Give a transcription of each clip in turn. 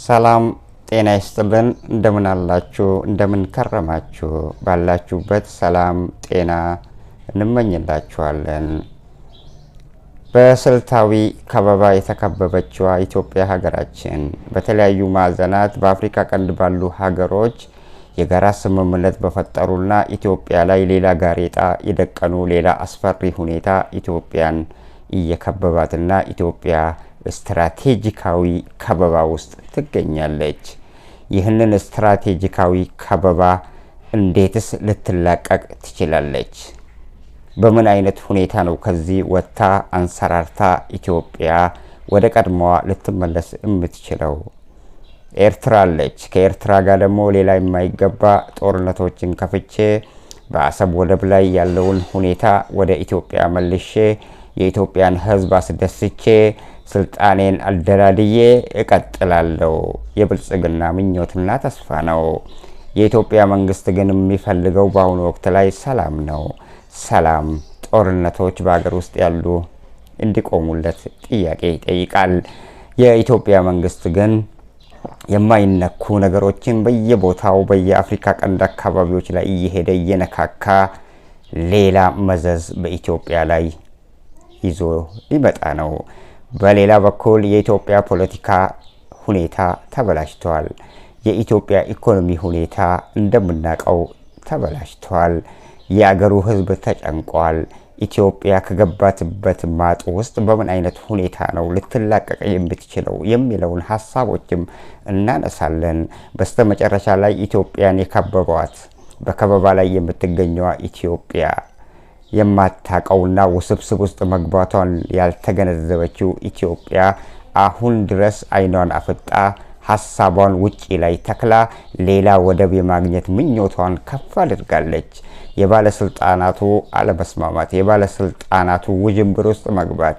ሰላም ጤና ይስጥልን። እንደምን አላችሁ? እንደምን ከረማችሁ? ባላችሁበት ሰላም ጤና እንመኝላችኋለን። በስልታዊ ከበባ የተከበበችዋ ኢትዮጵያ ሀገራችን በተለያዩ ማዕዘናት በአፍሪካ ቀንድ ባሉ ሀገሮች የጋራ ስምምነት በፈጠሩና ኢትዮጵያ ላይ ሌላ ጋሬጣ የደቀኑ ሌላ አስፈሪ ሁኔታ ኢትዮጵያን እየከበባትና ኢትዮጵያ ስትራቴጂካዊ ከበባ ውስጥ ትገኛለች። ይህንን ስትራቴጂካዊ ከበባ እንዴትስ ልትላቀቅ ትችላለች? በምን አይነት ሁኔታ ነው ከዚህ ወጥታ አንሰራርታ ኢትዮጵያ ወደ ቀድሞዋ ልትመለስ የምትችለው? ኤርትራ አለች። ከኤርትራ ጋር ደግሞ ሌላ የማይገባ ጦርነቶችን ከፍቼ በአሰብ ወደብ ላይ ያለውን ሁኔታ ወደ ኢትዮጵያ መልሼ የኢትዮጵያን ሕዝብ አስደስቼ ስልጣኔን አደላድዬ እቀጥላለሁ። የብልጽግና ምኞትና ተስፋ ነው። የኢትዮጵያ መንግስት ግን የሚፈልገው በአሁኑ ወቅት ላይ ሰላም ነው። ሰላም፣ ጦርነቶች በሀገር ውስጥ ያሉ እንዲቆሙለት ጥያቄ ይጠይቃል። የኢትዮጵያ መንግስት ግን የማይነኩ ነገሮችን በየቦታው በየአፍሪካ ቀንድ አካባቢዎች ላይ እየሄደ እየነካካ ሌላ መዘዝ በኢትዮጵያ ላይ ይዞ ሊመጣ ነው። በሌላ በኩል የኢትዮጵያ ፖለቲካ ሁኔታ ተበላሽቷል። የኢትዮጵያ ኢኮኖሚ ሁኔታ እንደምናውቀው ተበላሽቷል። የአገሩ ህዝብ ተጨንቋል። ኢትዮጵያ ከገባትበት ማጥ ውስጥ በምን አይነት ሁኔታ ነው ልትላቀቅ የምትችለው የሚለውን ሀሳቦችም እናነሳለን። በስተመጨረሻ ላይ ኢትዮጵያን የከበቧት በከበባ ላይ የምትገኘዋ ኢትዮጵያ የማታቀውና ውስብስብ ውስጥ መግባቷን ያልተገነዘበችው ኢትዮጵያ አሁን ድረስ አይኗን አፍጣ ሀሳቧን ውጪ ላይ ተክላ ሌላ ወደብ የማግኘት ምኞቷን ከፍ አድርጋለች። የባለስልጣናቱ አለመስማማት፣ የባለስልጣናቱ ውዥንብር ውስጥ መግባት፣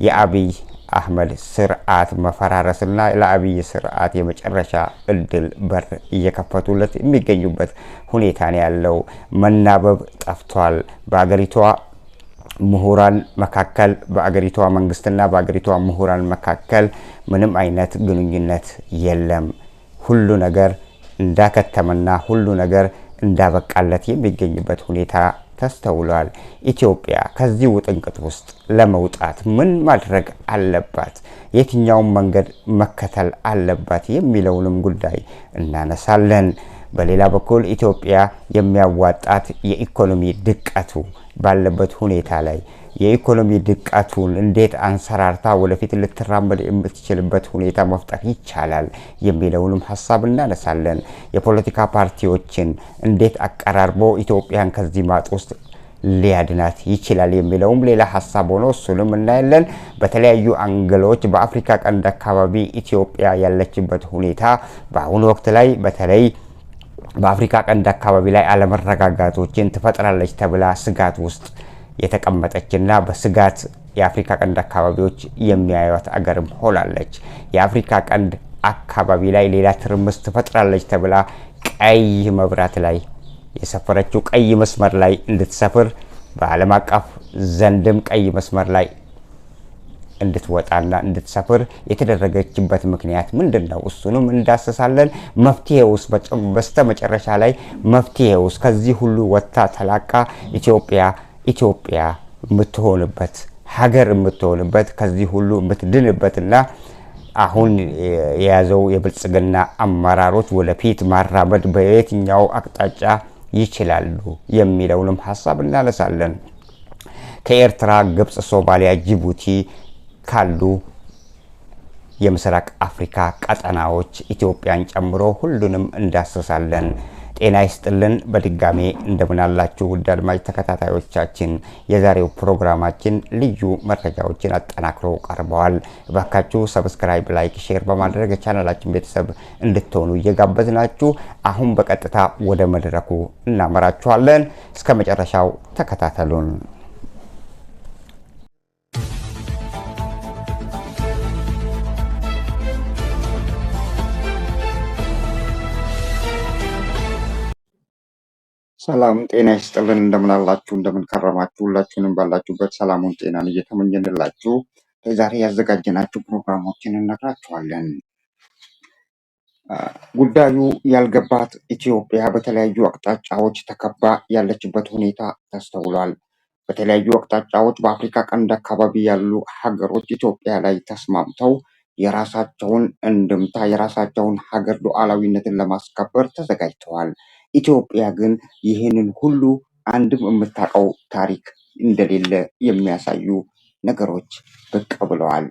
የአብይ አህመድ ስርዓት መፈራረስና ለአብይ ስርዓት የመጨረሻ እድል በር እየከፈቱለት የሚገኙበት ሁኔታ ነው ያለው። መናበብ ጠፍቷል። በአገሪቷ ምሁራን መካከል በአገሪቷ መንግስትና በአገሪቷ ምሁራን መካከል ምንም አይነት ግንኙነት የለም። ሁሉ ነገር እንዳከተመና ሁሉ ነገር እንዳበቃለት የሚገኝበት ሁኔታ ተስተውሏል። ኢትዮጵያ ከዚህ ውጥንቅጥ ውስጥ ለመውጣት ምን ማድረግ አለባት? የትኛውን መንገድ መከተል አለባት? የሚለውንም ጉዳይ እናነሳለን። በሌላ በኩል ኢትዮጵያ የሚያዋጣት የኢኮኖሚ ድቀቱ ባለበት ሁኔታ ላይ የኢኮኖሚ ድቀቱን እንዴት አንሰራርታ ወደፊት ልትራመድ የምትችልበት ሁኔታ መፍጠር ይቻላል የሚለውንም ሀሳብ እናነሳለን። የፖለቲካ ፓርቲዎችን እንዴት አቀራርቦ ኢትዮጵያን ከዚህ ማጥ ውስጥ ሊያድናት ይችላል የሚለውም ሌላ ሀሳብ ሆኖ እሱንም እናያለን። በተለያዩ አንግሎች በአፍሪካ ቀንድ አካባቢ ኢትዮጵያ ያለችበት ሁኔታ በአሁኑ ወቅት ላይ በተለይ በአፍሪካ ቀንድ አካባቢ ላይ አለመረጋጋቶችን ትፈጥራለች ተብላ ስጋት ውስጥ የተቀመጠችና በስጋት የአፍሪካ ቀንድ አካባቢዎች የሚያዩት አገርም ሆናለች። የአፍሪካ ቀንድ አካባቢ ላይ ሌላ ትርምስ ትፈጥራለች ተብላ ቀይ መብራት ላይ የሰፈረችው ቀይ መስመር ላይ እንድትሰፍር በዓለም አቀፍ ዘንድም ቀይ መስመር ላይ እንድትወጣና እንድትሰፍር የተደረገችበት ምክንያት ምንድን ነው? እሱንም እንዳስሳለን። መፍትሄውስ በስተመጨረሻ ላይ መፍትሄውስ ከዚህ ሁሉ ወጥታ ተላቃ ኢትዮጵያ የምትሆንበት ሀገር የምትሆንበት ከዚህ ሁሉ የምትድንበትና አሁን የያዘው የብልጽግና አመራሮች ወደፊት ማራመድ በየትኛው አቅጣጫ ይችላሉ የሚለውንም ሀሳብ እናነሳለን። ከኤርትራ፣ ግብጽ፣ ሶማሊያ፣ ጅቡቲ ካሉ የምስራቅ አፍሪካ ቀጠናዎች ኢትዮጵያን ጨምሮ ሁሉንም እንዳስሳለን። ጤና ይስጥልን። በድጋሜ እንደምናላችሁ ውድ አድማጭ ተከታታዮቻችን፣ የዛሬው ፕሮግራማችን ልዩ መረጃዎችን አጠናክሮ ቀርበዋል። እባካችሁ ሰብስክራይብ፣ ላይክ፣ ሼር በማድረግ የቻናላችን ቤተሰብ እንድትሆኑ እየጋበዝናችሁ አሁን በቀጥታ ወደ መድረኩ እናመራችኋለን። እስከ መጨረሻው ተከታተሉን። ሰላም ጤና ይስጥልን። እንደምናላችሁ እንደምንከረማችሁ ሁላችሁንም ባላችሁበት ሰላሙን ጤናን እየተመኘንላችሁ ለዛሬ ያዘጋጀናችሁ ፕሮግራሞችን እነግራችኋለን። ጉዳዩ ያልገባት ኢትዮጵያ በተለያዩ አቅጣጫዎች ተከባ ያለችበት ሁኔታ ተስተውሏል። በተለያዩ አቅጣጫዎች በአፍሪካ ቀንድ አካባቢ ያሉ ሀገሮች ኢትዮጵያ ላይ ተስማምተው የራሳቸውን እንድምታ የራሳቸውን ሀገር ሉዓላዊነትን ለማስከበር ተዘጋጅተዋል። ኢትዮጵያ ግን ይህንን ሁሉ አንድም የምታውቀው ታሪክ እንደሌለ የሚያሳዩ ነገሮች ብቅ ብለዋል።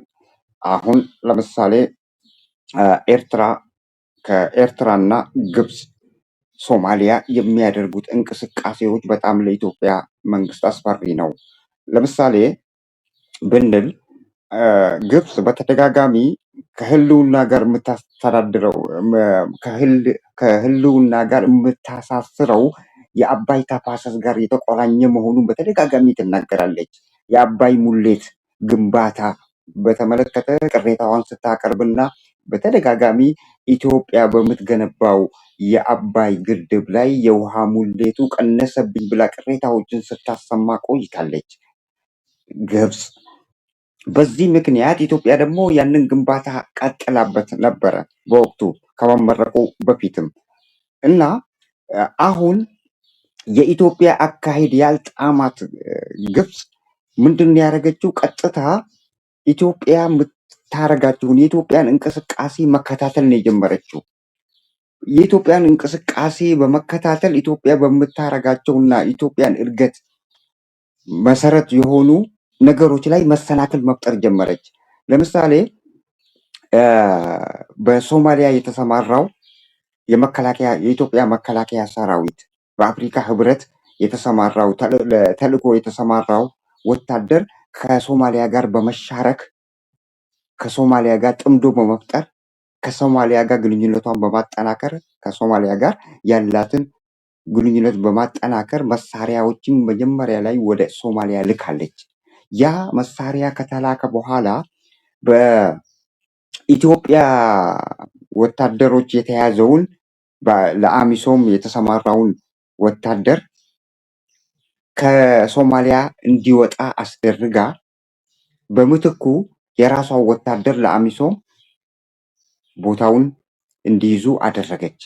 አሁን ለምሳሌ ኤርትራ ከኤርትራና ግብፅ፣ ሶማሊያ የሚያደርጉት እንቅስቃሴዎች በጣም ለኢትዮጵያ መንግስት አስፈሪ ነው። ለምሳሌ ብንል ግብፅ በተደጋጋሚ ከህልውና ጋር የምታስተዳድረው ከህልውና ጋር የምታሳስረው የአባይ ተፋሰስ ጋር የተቆራኘ መሆኑን በተደጋጋሚ ትናገራለች። የአባይ ሙሌት ግንባታ በተመለከተ ቅሬታዋን ስታቀርብና በተደጋጋሚ ኢትዮጵያ በምትገነባው የአባይ ግድብ ላይ የውሃ ሙሌቱ ቀነሰብኝ ብላ ቅሬታዎችን ስታሰማ ቆይታለች ግብፅ። በዚህ ምክንያት ኢትዮጵያ ደግሞ ያንን ግንባታ ቀጥላበት ነበረ በወቅቱ ከመመረቁ በፊትም እና አሁን የኢትዮጵያ አካሄድ ያልጣማት ግብፅ ምንድን ነው ያደረገችው? ቀጥታ ኢትዮጵያ የምታረጋቸውን የኢትዮጵያን እንቅስቃሴ መከታተል ነው የጀመረችው። የኢትዮጵያን እንቅስቃሴ በመከታተል ኢትዮጵያ በምታረጋቸውና ኢትዮጵያን እድገት መሰረት የሆኑ ነገሮች ላይ መሰናክል መፍጠር ጀመረች። ለምሳሌ በሶማሊያ የተሰማራው የኢትዮጵያ መከላከያ ሰራዊት በአፍሪካ ህብረት የተሰማራው ተልዕኮ የተሰማራው ወታደር ከሶማሊያ ጋር በመሻረክ ከሶማሊያ ጋር ጥምዶ በመፍጠር ከሶማሊያ ጋር ግንኙነቷን በማጠናከር ከሶማሊያ ጋር ያላትን ግንኙነት በማጠናከር መሳሪያዎችን መጀመሪያ ላይ ወደ ሶማሊያ ልካለች። ያ መሳሪያ ከተላከ በኋላ በኢትዮጵያ ወታደሮች የተያዘውን ለአሚሶም የተሰማራውን ወታደር ከሶማሊያ እንዲወጣ አስደርጋ በምትኩ የራሷ ወታደር ለአሚሶም ቦታውን እንዲይዙ አደረገች።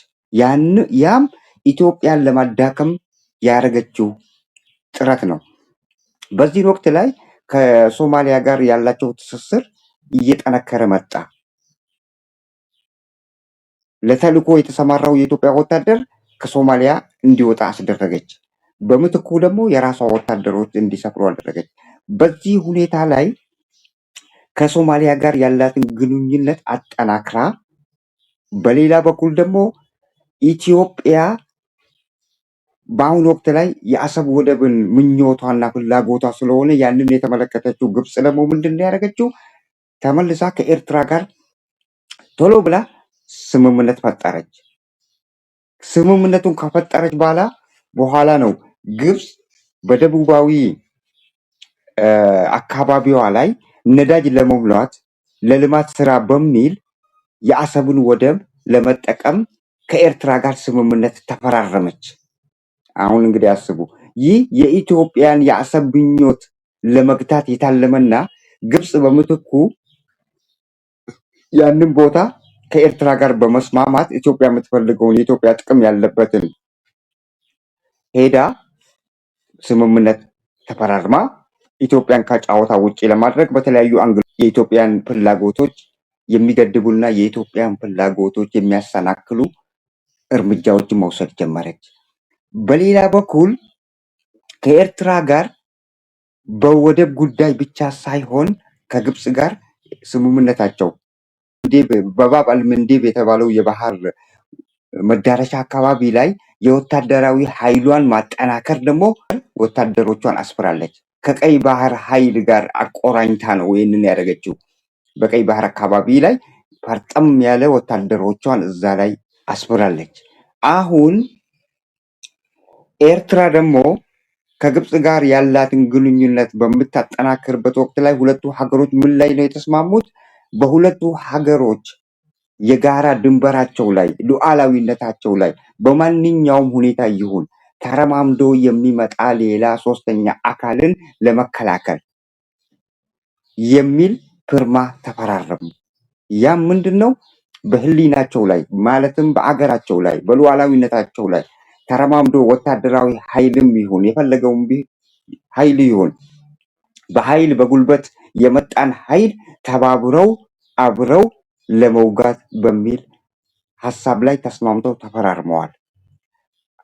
ያም ኢትዮጵያን ለማዳከም ያደረገችው ጥረት ነው። በዚህ ወቅት ላይ ከሶማሊያ ጋር ያላቸው ትስስር እየጠነከረ መጣ። ለተልዕኮ የተሰማራው የኢትዮጵያ ወታደር ከሶማሊያ እንዲወጣ አስደረገች። በምትኩ ደግሞ የራሷ ወታደሮች እንዲሰፍሩ አደረገች። በዚህ ሁኔታ ላይ ከሶማሊያ ጋር ያላትን ግንኙነት አጠናክራ፣ በሌላ በኩል ደግሞ ኢትዮጵያ በአሁኑ ወቅት ላይ የአሰብ ወደብን ምኞቷና ፍላጎቷ ስለሆነ ያንን የተመለከተችው ግብፅ ደግሞ ምንድን ነው ያደረገችው? ተመልሳ ከኤርትራ ጋር ቶሎ ብላ ስምምነት ፈጠረች። ስምምነቱን ከፈጠረች በኋላ ነው ግብፅ በደቡባዊ አካባቢዋ ላይ ነዳጅ ለመሙላት ለልማት ስራ በሚል የአሰብን ወደብ ለመጠቀም ከኤርትራ ጋር ስምምነት ተፈራረመች። አሁን እንግዲህ አስቡ፣ ይህ የኢትዮጵያን የአሰብ ምኞት ለመግታት የታለመና ግብፅ በምትኩ ያንን ቦታ ከኤርትራ ጋር በመስማማት ኢትዮጵያ የምትፈልገውን የኢትዮጵያ ጥቅም ያለበትን ሄዳ ስምምነት ተፈራርማ ኢትዮጵያን ከጨዋታ ውጭ ለማድረግ በተለያዩ አንግሎች የኢትዮጵያን ፍላጎቶች የሚገድቡና የኢትዮጵያን ፍላጎቶች የሚያሰናክሉ እርምጃዎችን መውሰድ ጀመረች። በሌላ በኩል ከኤርትራ ጋር በወደብ ጉዳይ ብቻ ሳይሆን ከግብፅ ጋር ስምምነታቸው በባብ አልመንዴብ የተባለው የባህር መዳረሻ አካባቢ ላይ የወታደራዊ ኃይሏን ማጠናከር ደግሞ ወታደሮቿን አስፍራለች። ከቀይ ባህር ኃይል ጋር አቆራኝታ ነው ይህንን ያደረገችው። በቀይ ባህር አካባቢ ላይ ፈርጠም ያለ ወታደሮቿን እዛ ላይ አስፍራለች። አሁን ኤርትራ ደግሞ ከግብፅ ጋር ያላትን ግንኙነት በምታጠናክርበት ወቅት ላይ ሁለቱ ሀገሮች ምን ላይ ነው የተስማሙት? በሁለቱ ሀገሮች የጋራ ድንበራቸው ላይ ሉዓላዊነታቸው ላይ በማንኛውም ሁኔታ ይሁን ተረማምዶ የሚመጣ ሌላ ሶስተኛ አካልን ለመከላከል የሚል ፊርማ ተፈራረሙ። ያም ምንድን ነው? በህሊናቸው ላይ ማለትም በአገራቸው ላይ በሉዓላዊነታቸው ላይ ተረማምዶ ወታደራዊ ኃይልም ይሁን የፈለገውም ኃይል ይሁን በኃይል በጉልበት የመጣን ኃይል ተባብረው አብረው ለመውጋት በሚል ሀሳብ ላይ ተስማምተው ተፈራርመዋል።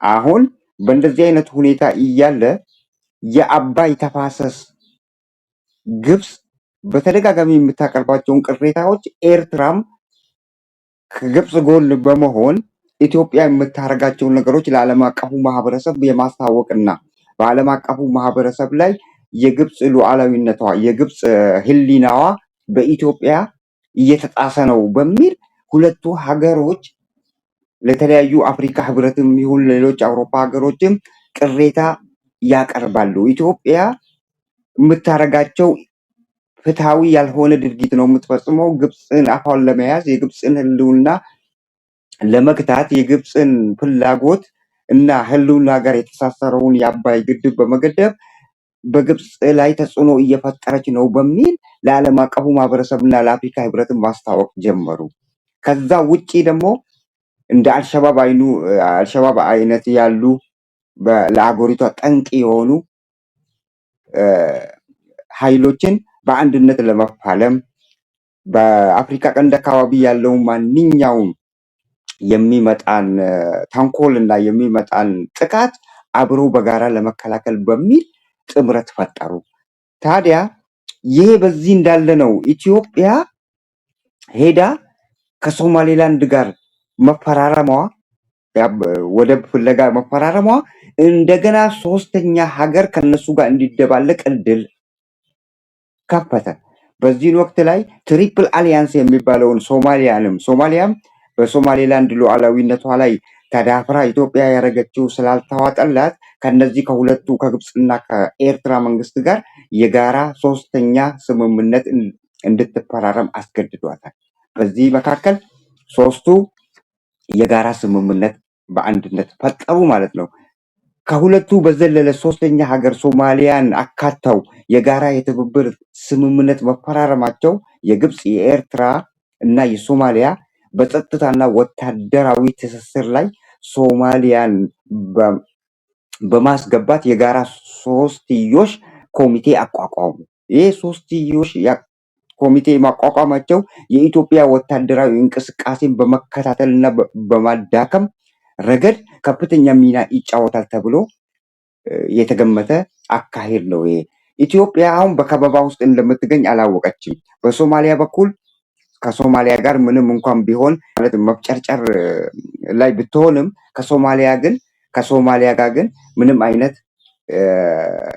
አሁን በእንደዚህ አይነት ሁኔታ እያለ የአባይ ተፋሰስ ግብፅ በተደጋጋሚ የምታቀርባቸውን ቅሬታዎች ኤርትራም ከግብፅ ጎን በመሆን ኢትዮጵያ የምታደርጋቸውን ነገሮች ለዓለም አቀፉ ማህበረሰብ የማስታወቅና በዓለም አቀፉ ማህበረሰብ ላይ የግብፅ ሉዓላዊነቷ የግብፅ ህሊናዋ በኢትዮጵያ እየተጣሰ ነው በሚል ሁለቱ ሀገሮች ለተለያዩ አፍሪካ ህብረትም ይሁን ሌሎች አውሮፓ ሀገሮችም ቅሬታ ያቀርባሉ። ኢትዮጵያ የምታደርጋቸው ፍትሃዊ ያልሆነ ድርጊት ነው የምትፈጽመው። ግብፅን አፏን ለመያዝ የግብፅን ህልውና ለመግታት የግብፅን ፍላጎት እና ህልውና ጋር የተሳሰረውን የአባይ ግድብ በመገደብ በግብፅ ላይ ተጽዕኖ እየፈጠረች ነው በሚል ለዓለም አቀፉ ማህበረሰብና ለአፍሪካ ህብረትን ማስታወቅ ጀመሩ። ከዛ ውጪ ደግሞ እንደ አልሸባብ አይነት ያሉ ለአገሪቷ ጠንቅ የሆኑ ኃይሎችን በአንድነት ለመፋለም በአፍሪካ ቀንድ አካባቢ ያለውን ማንኛውም የሚመጣን ተንኮልና የሚመጣን ጥቃት አብሮ በጋራ ለመከላከል በሚል ጥምረት ፈጠሩ። ታዲያ ይሄ በዚህ እንዳለ ነው ኢትዮጵያ ሄዳ ከሶማሌላንድ ጋር መፈራረሟ ወደብ ፍለጋ መፈራረሟ እንደገና ሶስተኛ ሀገር ከነሱ ጋር እንዲደባለቅ እድል ከፈተ። በዚህ ወቅት ላይ ትሪፕል አሊያንስ የሚባለውን ሶማሊያም በሶማሌላንድ ሉዓላዊነቷ ላይ ተዳፍራ ኢትዮጵያ ያደረገችው ስላልተዋጠላት ከነዚህ ከሁለቱ ከግብፅና ከኤርትራ መንግስት ጋር የጋራ ሶስተኛ ስምምነት እንድትፈራረም አስገድዷታል። በዚህ መካከል ሶስቱ የጋራ ስምምነት በአንድነት ፈጠሩ ማለት ነው። ከሁለቱ በዘለለ ሶስተኛ ሀገር ሶማሊያን አካተው የጋራ የትብብር ስምምነት መፈራረማቸው የግብፅ የኤርትራ እና የሶማሊያ በጸጥታና ወታደራዊ ትስስር ላይ ሶማሊያን በማስገባት የጋራ ሶስትዮሽ ኮሚቴ አቋቋሙ። ይህ ሶስትዮሽ ኮሚቴ ማቋቋማቸው የኢትዮጵያ ወታደራዊ እንቅስቃሴን በመከታተልና በማዳከም ረገድ ከፍተኛ ሚና ይጫወታል ተብሎ የተገመተ አካሄድ ነው። ይሄ ኢትዮጵያ አሁን በከበባ ውስጥ እንደምትገኝ አላወቀችም። በሶማሊያ በኩል ከሶማሊያ ጋር ምንም እንኳን ቢሆን ማለት መፍጨርጨር ላይ ብትሆንም ከሶማሊያ ጋር ግን ምንም አይነት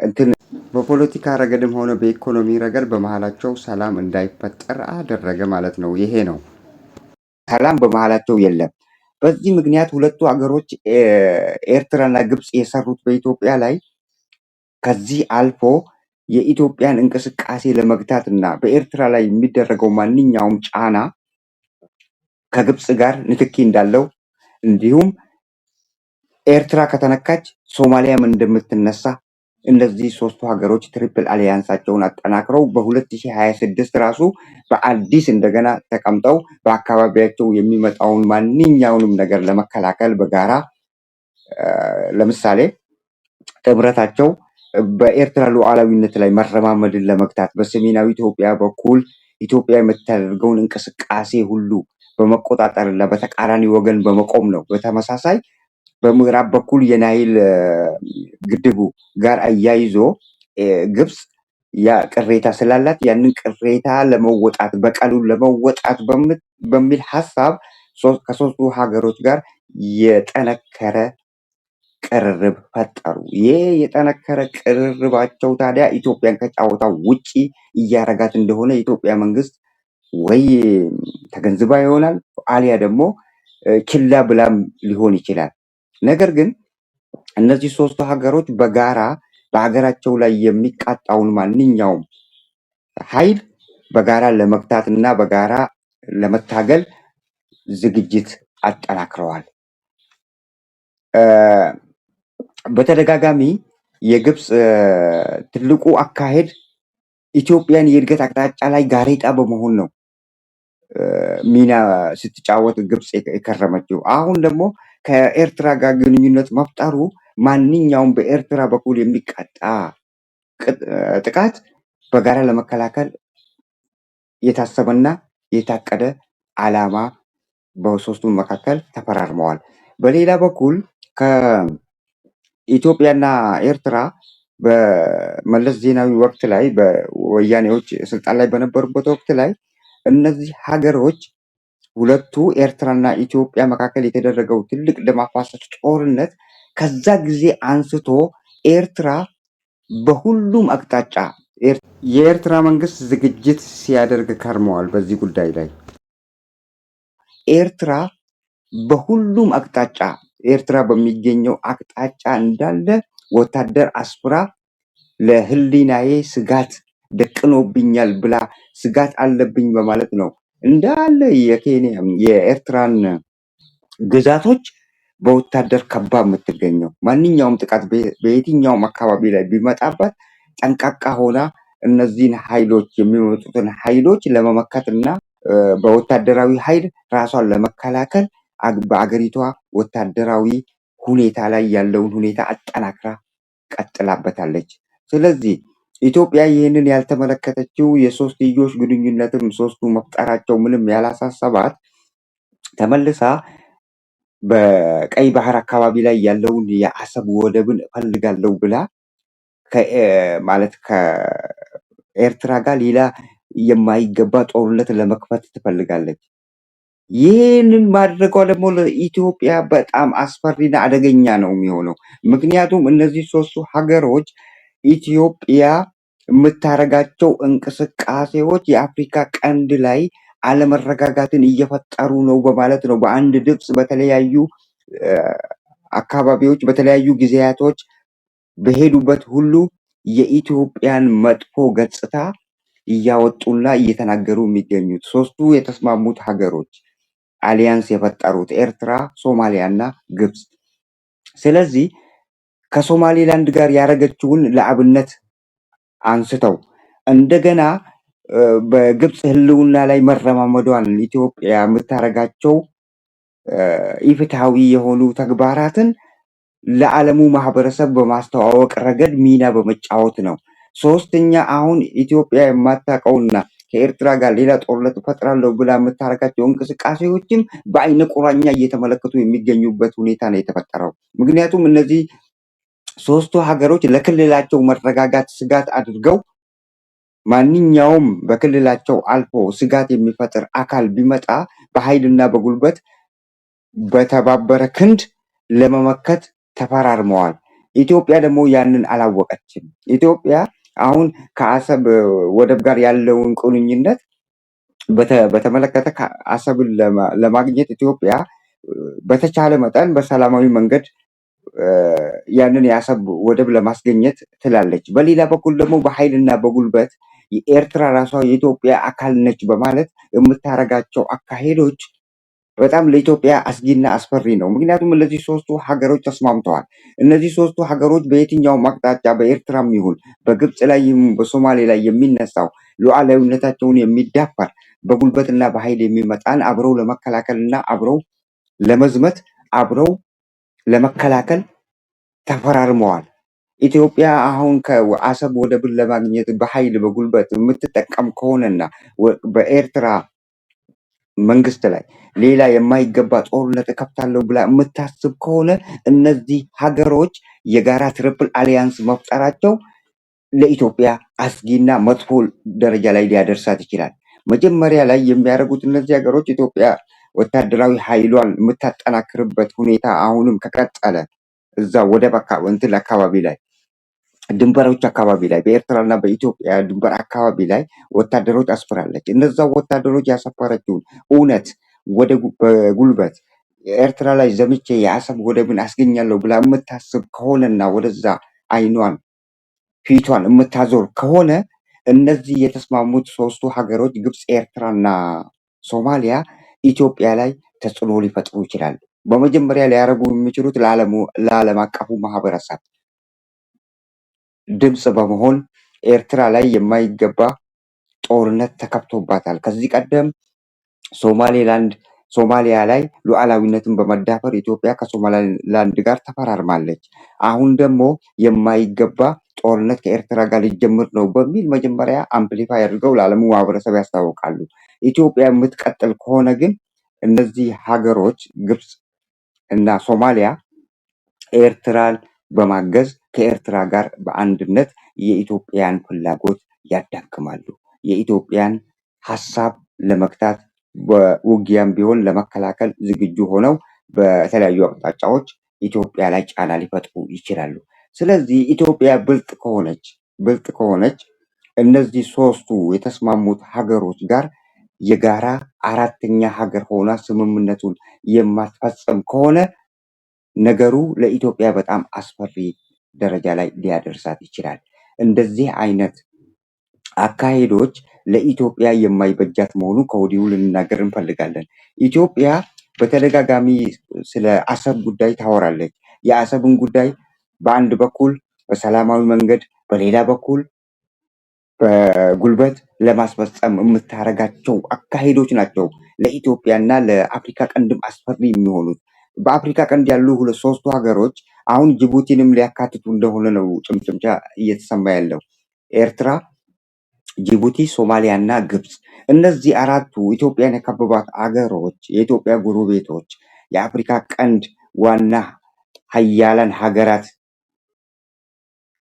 እንትን በፖለቲካ ረገድም ሆነ በኢኮኖሚ ረገድ በመሀላቸው ሰላም እንዳይፈጠር አደረገ ማለት ነው። ይሄ ነው ሰላም በመሀላቸው የለም። በዚህ ምክንያት ሁለቱ ሀገሮች ኤርትራና ግብፅ የሰሩት በኢትዮጵያ ላይ ከዚህ አልፎ የኢትዮጵያን እንቅስቃሴ ለመግታት እና በኤርትራ ላይ የሚደረገው ማንኛውም ጫና ከግብፅ ጋር ንክኪ እንዳለው እንዲሁም ኤርትራ ከተነካች ሶማሊያም እንደምትነሳ እነዚህ ሶስቱ ሀገሮች ትሪፕል አሊያንሳቸውን አጠናክረው በ2026 ራሱ በአዲስ እንደገና ተቀምጠው በአካባቢያቸው የሚመጣውን ማንኛውንም ነገር ለመከላከል በጋራ ለምሳሌ ጥምረታቸው በኤርትራ ሉዓላዊነት ላይ መረማመድን ለመግታት በሰሜናዊ ኢትዮጵያ በኩል ኢትዮጵያ የምታደርገውን እንቅስቃሴ ሁሉ በመቆጣጠርና በተቃራኒ ወገን በመቆም ነው። በተመሳሳይ በምዕራብ በኩል የናይል ግድቡ ጋር አያይዞ ግብፅ ያ ቅሬታ ስላላት ያንን ቅሬታ ለመወጣት በቀሉን ለመወጣት በሚል ሀሳብ ከሶስቱ ሀገሮች ጋር የጠነከረ ቅርርብ ፈጠሩ። ይህ የጠነከረ ቅርርባቸው ታዲያ ኢትዮጵያን ከጫወታው ውጪ እያረጋት እንደሆነ የኢትዮጵያ መንግስት ወይ ተገንዝባ ይሆናል አሊያ ደግሞ ችላ ብላም ሊሆን ይችላል። ነገር ግን እነዚህ ሶስቱ ሀገሮች በጋራ በሀገራቸው ላይ የሚቃጣውን ማንኛውም ኃይል በጋራ ለመግታት እና በጋራ ለመታገል ዝግጅት አጠናክረዋል። በተደጋጋሚ የግብፅ ትልቁ አካሄድ ኢትዮጵያን የእድገት አቅጣጫ ላይ ጋሬጣ በመሆን ነው። ሚና ስትጫወት ግብፅ የከረመችው። አሁን ደግሞ ከኤርትራ ጋር ግንኙነት መፍጠሩ ማንኛውም በኤርትራ በኩል የሚቃጣ ጥቃት በጋራ ለመከላከል የታሰበና የታቀደ ዓላማ በሶስቱም መካከል ተፈራርመዋል። በሌላ በኩል ከኢትዮጵያና ኤርትራ በመለስ ዜናዊ ወቅት ላይ በወያኔዎች ስልጣን ላይ በነበሩበት ወቅት ላይ እነዚህ ሀገሮች ሁለቱ ኤርትራና ኢትዮጵያ መካከል የተደረገው ትልቅ ደም አፋሳሽ ጦርነት ከዛ ጊዜ አንስቶ ኤርትራ በሁሉም አቅጣጫ የኤርትራ መንግስት ዝግጅት ሲያደርግ ከርመዋል። በዚህ ጉዳይ ላይ ኤርትራ በሁሉም አቅጣጫ ኤርትራ በሚገኘው አቅጣጫ እንዳለ ወታደር አስፍራ ለህሊናዬ ስጋት ደቅኖብኛል ብላ ስጋት አለብኝ በማለት ነው እንዳለ የኬንያ የኤርትራን ግዛቶች በወታደር ከባ የምትገኘው። ማንኛውም ጥቃት በየትኛውም አካባቢ ላይ ቢመጣባት ጠንቃቃ ሆና እነዚህን ኃይሎች የሚመጡትን ኃይሎች ለመመከትና በወታደራዊ ኃይል ራሷን ለመከላከል በአገሪቷ ወታደራዊ ሁኔታ ላይ ያለውን ሁኔታ አጠናክራ ቀጥላበታለች። ስለዚህ ኢትዮጵያ ይህንን ያልተመለከተችው የሶስትዮሽ ግንኙነትም ሶስቱ መፍጠራቸው ምንም ያላሳሰባት ተመልሳ በቀይ ባህር አካባቢ ላይ ያለውን የአሰብ ወደብን እፈልጋለሁ ብላ ማለት ከኤርትራ ጋር ሌላ የማይገባ ጦርነት ለመክፈት ትፈልጋለች። ይህንን ማድረጓ ደግሞ ለኢትዮጵያ በጣም አስፈሪና አደገኛ ነው የሚሆነው። ምክንያቱም እነዚህ ሶስቱ ሀገሮች ኢትዮጵያ የምታደርጋቸው እንቅስቃሴዎች የአፍሪካ ቀንድ ላይ አለመረጋጋትን እየፈጠሩ ነው በማለት ነው በአንድ ድምፅ በተለያዩ አካባቢዎች በተለያዩ ጊዜያቶች በሄዱበት ሁሉ የኢትዮጵያን መጥፎ ገጽታ እያወጡና እየተናገሩ የሚገኙት ሶስቱ የተስማሙት ሀገሮች አሊያንስ የፈጠሩት ኤርትራ፣ ሶማሊያ እና ግብፅ። ስለዚህ ከሶማሌላንድ ጋር ያደረገችውን ለአብነት አንስተው እንደገና በግብፅ ህልውና ላይ መረማመዷን ኢትዮጵያ የምታደርጋቸው ኢፍትሐዊ የሆኑ ተግባራትን ለዓለሙ ማህበረሰብ በማስተዋወቅ ረገድ ሚና በመጫወት ነው። ሶስተኛ አሁን ኢትዮጵያ የማታውቀውና ከኤርትራ ጋር ሌላ ጦርነት እፈጥራለሁ ብላ የምታደርጋቸው እንቅስቃሴዎችም በአይነ ቁራኛ እየተመለከቱ የሚገኙበት ሁኔታ ነው የተፈጠረው። ምክንያቱም እነዚህ ሶስቱ ሀገሮች ለክልላቸው መረጋጋት ስጋት አድርገው ማንኛውም በክልላቸው አልፎ ስጋት የሚፈጥር አካል ቢመጣ በኃይልና በጉልበት በተባበረ ክንድ ለመመከት ተፈራርመዋል። ኢትዮጵያ ደግሞ ያንን አላወቀችም። ኢትዮጵያ አሁን ከአሰብ ወደብ ጋር ያለውን ቁርኝነት በተመለከተ አሰብን ለማግኘት ኢትዮጵያ በተቻለ መጠን በሰላማዊ መንገድ ያንን የአሰብ ወደብ ለማስገኘት ትላለች። በሌላ በኩል ደግሞ በኃይልና በጉልበት የኤርትራ ራሷ የኢትዮጵያ አካል ነች በማለት የምታረጋቸው አካሄዶች በጣም ለኢትዮጵያ አስጊና አስፈሪ ነው። ምክንያቱም እነዚህ ሶስቱ ሀገሮች ተስማምተዋል። እነዚህ ሶስቱ ሀገሮች በየትኛውም አቅጣጫ በኤርትራም ይሁን በግብፅ ላይ በሶማሌ ላይ የሚነሳው ሉዓላዊነታቸውን የሚዳፈር በጉልበትና በኃይል የሚመጣን አብረው ለመከላከልና አብረው ለመዝመት አብረው ለመከላከል ተፈራርመዋል። ኢትዮጵያ አሁን ከአሰብ ወደብን ለማግኘት በኃይል በጉልበት የምትጠቀም ከሆነና በኤርትራ መንግስት ላይ ሌላ የማይገባ ጦርነት እከፍታለሁ ብላ የምታስብ ከሆነ እነዚህ ሀገሮች የጋራ ትሪፕል አሊያንስ መፍጠራቸው ለኢትዮጵያ አስጊና መጥፎ ደረጃ ላይ ሊያደርሳት ይችላል። መጀመሪያ ላይ የሚያደርጉት እነዚህ ሀገሮች ኢትዮጵያ ወታደራዊ ኃይሏን የምታጠናክርበት ሁኔታ አሁንም ከቀጠለ እዛ ወደብ እንትን አካባቢ ላይ ድንበሮች አካባቢ ላይ በኤርትራና በኢትዮጵያ ድንበር አካባቢ ላይ ወታደሮች አስፍራለች። እነዛ ወታደሮች ያሰፈረችውን እውነት ወደ በጉልበት ኤርትራ ላይ ዘምቼ የአሰብ ወደብን አስገኛለሁ ብላ የምታስብ ከሆነና ወደዛ አይኗን ፊቷን የምታዞር ከሆነ እነዚህ የተስማሙት ሶስቱ ሀገሮች ግብፅ፣ ኤርትራና ሶማሊያ ኢትዮጵያ ላይ ተጽዕኖ ሊፈጥሩ ይችላሉ። በመጀመሪያ ሊያደርጉ የሚችሉት ለዓለም አቀፉ ማህበረሰብ ድምፅ በመሆን ኤርትራ ላይ የማይገባ ጦርነት ተከፍቶባታል። ከዚህ ቀደም ሶማሌላንድ ሶማሊያ ላይ ሉዓላዊነትን በመዳፈር ኢትዮጵያ ከሶማሌላንድ ጋር ተፈራርማለች። አሁን ደግሞ የማይገባ ጦርነት ከኤርትራ ጋር ሊጀምር ነው በሚል መጀመሪያ አምፕሊፋይ አድርገው ለዓለሙ ማህበረሰብ ያስታውቃሉ። ኢትዮጵያ የምትቀጥል ከሆነ ግን እነዚህ ሀገሮች ግብፅ እና ሶማሊያ ኤርትራን በማገዝ ከኤርትራ ጋር በአንድነት የኢትዮጵያን ፍላጎት ያዳክማሉ። የኢትዮጵያን ሀሳብ ለመግታት በውጊያም ቢሆን ለመከላከል ዝግጁ ሆነው በተለያዩ አቅጣጫዎች ኢትዮጵያ ላይ ጫና ሊፈጥሩ ይችላሉ። ስለዚህ ኢትዮጵያ ብልጥ ከሆነች እነዚህ ሶስቱ የተስማሙት ሀገሮች ጋር የጋራ አራተኛ ሀገር ሆና ስምምነቱን የማትፈጽም ከሆነ ነገሩ ለኢትዮጵያ በጣም አስፈሪ ደረጃ ላይ ሊያደርሳት ይችላል። እንደዚህ አይነት አካሄዶች ለኢትዮጵያ የማይበጃት መሆኑን ከወዲሁ ልንናገር እንፈልጋለን። ኢትዮጵያ በተደጋጋሚ ስለ አሰብ ጉዳይ ታወራለች። የአሰብን ጉዳይ በአንድ በኩል በሰላማዊ መንገድ፣ በሌላ በኩል በጉልበት ለማስፈጸም የምታደርጋቸው አካሄዶች ናቸው ለኢትዮጵያና ለአፍሪካ ቀንድም አስፈሪ የሚሆኑት። በአፍሪካ ቀንድ ያሉ ሶስቱ ሀገሮች አሁን ጅቡቲንም ሊያካትቱ እንደሆነ ነው ጭምጭምጫ እየተሰማ ያለው። ኤርትራ፣ ጅቡቲ፣ ሶማሊያ እና ግብፅ። እነዚህ አራቱ ኢትዮጵያን የከበቧት አገሮች የኢትዮጵያ ጎረቤቶች የአፍሪካ ቀንድ ዋና ሀያላን ሀገራት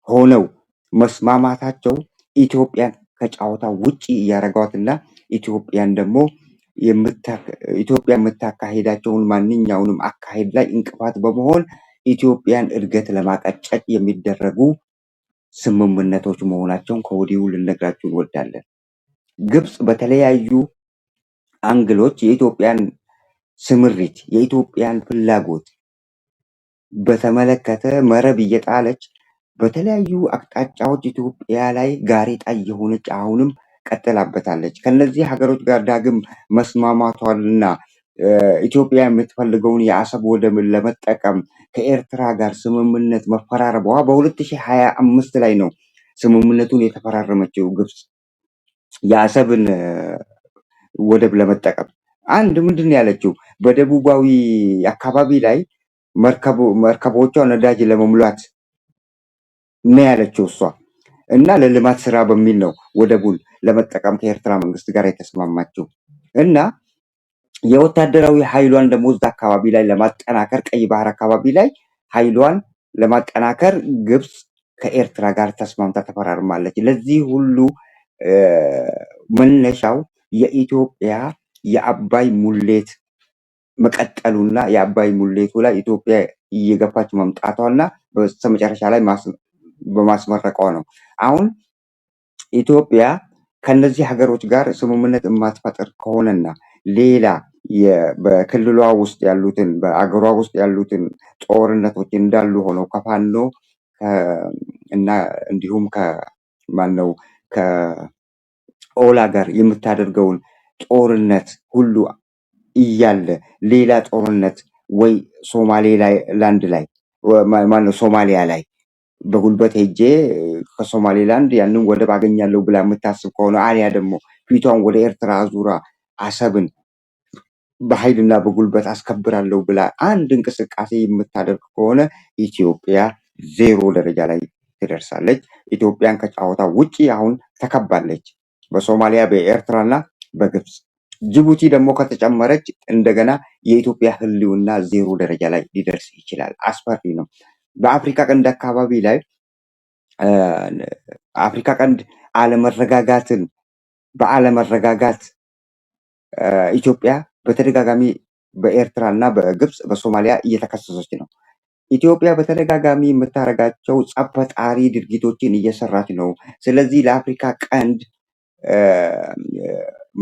ሆነው መስማማታቸው ኢትዮጵያን ከጨዋታ ውጪ እያደረጓትና ኢትዮጵያን ደግሞ ኢትዮጵያ የምታካሄዳቸውን ማንኛውንም አካሄድ ላይ እንቅፋት በመሆን ኢትዮጵያን እድገት ለማቀጨጭ የሚደረጉ ስምምነቶች መሆናቸውን ከወዲሁ ልነግራችሁ እንወዳለን። ግብፅ በተለያዩ አንግሎች የኢትዮጵያን ስምሪት የኢትዮጵያን ፍላጎት በተመለከተ መረብ እየጣለች በተለያዩ አቅጣጫዎች ኢትዮጵያ ላይ ጋሬጣ እየሆነች አሁንም ቀጥላበታለች። ከነዚህ ሀገሮች ጋር ዳግም መስማማቷንና ኢትዮጵያ የምትፈልገውን የአሰብ ወደብን ለመጠቀም ከኤርትራ ጋር ስምምነት መፈራረሟ በ2025 ላይ ነው ስምምነቱን የተፈራረመችው ግብፅ የአሰብን ወደብ ለመጠቀም። አንድ ምንድን ያለችው በደቡባዊ አካባቢ ላይ መርከቦቿ ነዳጅ ለመሙላት ነው ያለችው እሷ እና ለልማት ስራ በሚል ነው ወደቡን ለመጠቀም ከኤርትራ መንግስት ጋር የተስማማችው እና የወታደራዊ ኃይሏን ደግሞ እዛ አካባቢ ላይ ለማጠናከር ቀይ ባህር አካባቢ ላይ ኃይሏን ለማጠናከር ግብፅ ከኤርትራ ጋር ተስማምታ ተፈራርማለች። ለዚህ ሁሉ መነሻው የኢትዮጵያ የአባይ ሙሌት መቀጠሉና የአባይ ሙሌቱ ላይ ኢትዮጵያ እየገፋች መምጣቷና በስተመጨረሻ ላይ በማስመረቋ ነው። አሁን ኢትዮጵያ ከነዚህ ሀገሮች ጋር ስምምነት የማትፈጥር ከሆነና ሌላ በክልሏ ውስጥ ያሉትን በአገሯ ውስጥ ያሉትን ጦርነቶች እንዳሉ ሆነው ከፋኖ እና እንዲሁም ከማነው ከኦላ ጋር የምታደርገውን ጦርነት ሁሉ እያለ ሌላ ጦርነት ወይ ሶማሌላንድ ላይ ማነው ሶማሊያ ላይ በጉልበት ሄጄ ከሶማሌላንድ ያንን ወደብ አገኛለሁ ብላ የምታስብ ከሆነ አሊያ ደግሞ ፊቷን ወደ ኤርትራ አዙራ አሰብን በኃይልና በጉልበት አስከብራለሁ ብላ አንድ እንቅስቃሴ የምታደርግ ከሆነ ኢትዮጵያ ዜሮ ደረጃ ላይ ትደርሳለች። ኢትዮጵያን ከጨዋታ ውጪ አሁን ተከባለች በሶማሊያ በኤርትራና በግብፅ። ጅቡቲ ደግሞ ከተጨመረች እንደገና የኢትዮጵያ ህልውና ዜሮ ደረጃ ላይ ሊደርስ ይችላል። አስፈሪ ነው። በአፍሪካ ቀንድ አካባቢ ላይ አፍሪካ ቀንድ በአለመረጋጋት ኢትዮጵያ በተደጋጋሚ በኤርትራ እና በግብፅ በሶማሊያ እየተከሰሰች ነው። ኢትዮጵያ በተደጋጋሚ የምታደርጋቸው ጸብ ፈጣሪ ድርጊቶችን እየሰራች ነው። ስለዚህ ለአፍሪካ ቀንድ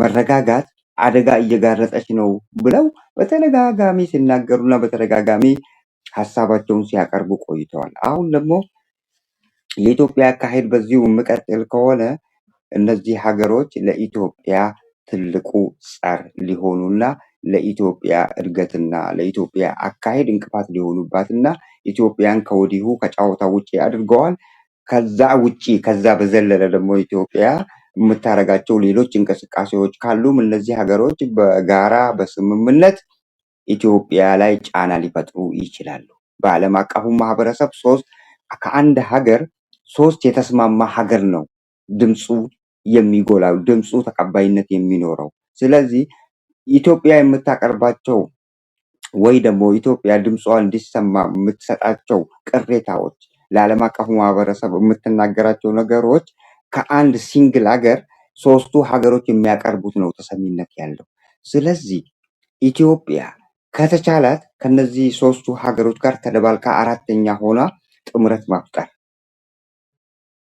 መረጋጋት አደጋ እየጋረጠች ነው ብለው በተደጋጋሚ ሲናገሩና በተደጋጋሚ ሀሳባቸውን ሲያቀርቡ ቆይተዋል። አሁን ደግሞ የኢትዮጵያ አካሄድ በዚሁ የምቀጥል ከሆነ እነዚህ ሀገሮች ለኢትዮጵያ ትልቁ ጸር ሊሆኑና ለኢትዮጵያ እድገትና ለኢትዮጵያ አካሄድ እንቅፋት ሊሆኑባትና ኢትዮጵያን ከወዲሁ ከጨዋታ ውጪ አድርገዋል። ከዛ በዘለለ ደግሞ ኢትዮጵያ የምታደርጋቸው ሌሎች እንቅስቃሴዎች ካሉም እነዚህ ሀገሮች በጋራ በስምምነት ኢትዮጵያ ላይ ጫና ሊፈጥሩ ይችላሉ። በዓለም አቀፉ ማህበረሰብ ከአንድ ሀገር ሶስት የተስማማ ሀገር ነው ድምፁ የሚጎላው፣ ድምፁ ተቀባይነት የሚኖረው። ስለዚህ ኢትዮጵያ የምታቀርባቸው ወይ ደግሞ ኢትዮጵያ ድምጿ እንዲሰማ የምትሰጣቸው ቅሬታዎች፣ ለዓለም አቀፉ ማህበረሰብ የምትናገራቸው ነገሮች ከአንድ ሲንግል ሀገር ሶስቱ ሀገሮች የሚያቀርቡት ነው ተሰሚነት ያለው። ስለዚህ ኢትዮጵያ ከተቻላት ከነዚህ ሶስቱ ሀገሮች ጋር ተደባልቃ አራተኛ ሆና ጥምረት መፍጠር፣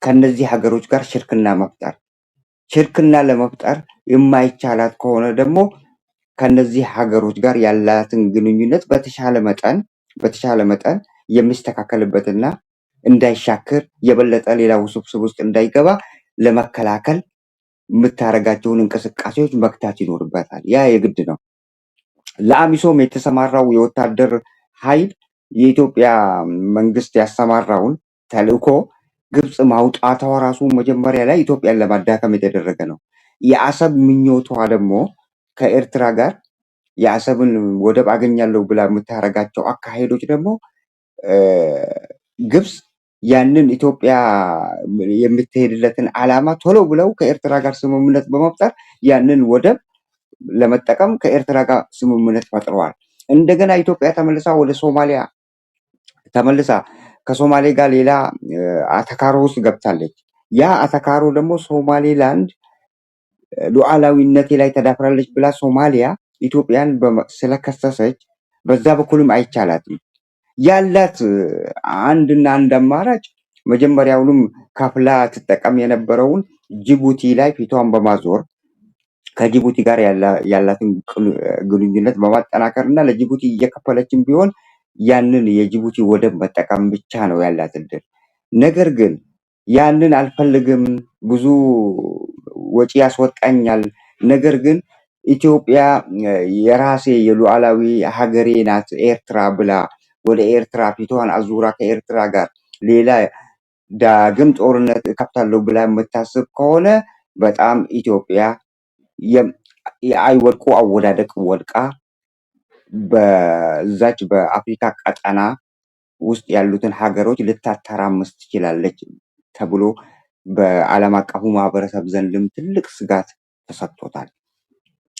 ከነዚህ ሀገሮች ጋር ሽርክና መፍጠር፣ ሽርክና ለመፍጠር የማይቻላት ከሆነ ደግሞ ከነዚህ ሀገሮች ጋር ያላትን ግንኙነት በተሻለ መጠን የሚስተካከልበትና እንዳይሻክር የበለጠ ሌላ ውስብስብ ውስጥ እንዳይገባ ለመከላከል የምታደርጋቸውን እንቅስቃሴዎች መግታት ይኖርበታል። ያ የግድ ነው። ለአሚሶም የተሰማራው የወታደር ኃይል የኢትዮጵያ መንግስት ያሰማራውን ተልእኮ ግብፅ ማውጣቷ ራሱ መጀመሪያ ላይ ኢትዮጵያን ለማዳከም የተደረገ ነው። የአሰብ ምኞቷ ደግሞ ከኤርትራ ጋር የአሰብን ወደብ አገኛለሁ ብላ የምታደርጋቸው አካሄዶች ደግሞ ግብፅ ያንን ኢትዮጵያ የምትሄድለትን ዓላማ ቶሎ ብለው ከኤርትራ ጋር ስምምነት በመፍጠር ያንን ወደብ ለመጠቀም ከኤርትራ ጋር ስምምነት ፈጥረዋል። እንደገና ኢትዮጵያ ተመልሳ ወደ ሶማሊያ ተመልሳ ከሶማሌ ጋር ሌላ አተካሮ ውስጥ ገብታለች። ያ አተካሮ ደግሞ ሶማሌላንድ ሉዓላዊነቴ ላይ ተዳፍራለች ብላ ሶማሊያ ኢትዮጵያን ስለከሰሰች በዛ በኩልም አይቻላትም። ያላት አንድና አንድ አማራጭ መጀመሪያውንም ከፍላ ትጠቀም የነበረውን ጅቡቲ ላይ ፊቷን በማዞር ከጅቡቲ ጋር ያላትን ግንኙነት በማጠናከር እና ለጅቡቲ እየከፈለችም ቢሆን ያንን የጅቡቲ ወደብ መጠቀም ብቻ ነው ያላት እድል። ነገር ግን ያንን አልፈልግም፣ ብዙ ወጪ ያስወጣኛል፣ ነገር ግን ኢትዮጵያ የራሴ የሉዓላዊ ሀገሬ ናት ኤርትራ ብላ ወደ ኤርትራ ፊቷን አዙራ ከኤርትራ ጋር ሌላ ዳግም ጦርነት እከፍታለሁ ብላ የምታስብ ከሆነ በጣም ኢትዮጵያ የአይወድቁ አወዳደቅ ወድቃ በዛች በአፍሪካ ቀጠና ውስጥ ያሉትን ሀገሮች ልታተራምስ ትችላለች ተብሎ በዓለም አቀፉ ማህበረሰብ ዘንድም ትልቅ ስጋት ተሰጥቶታል።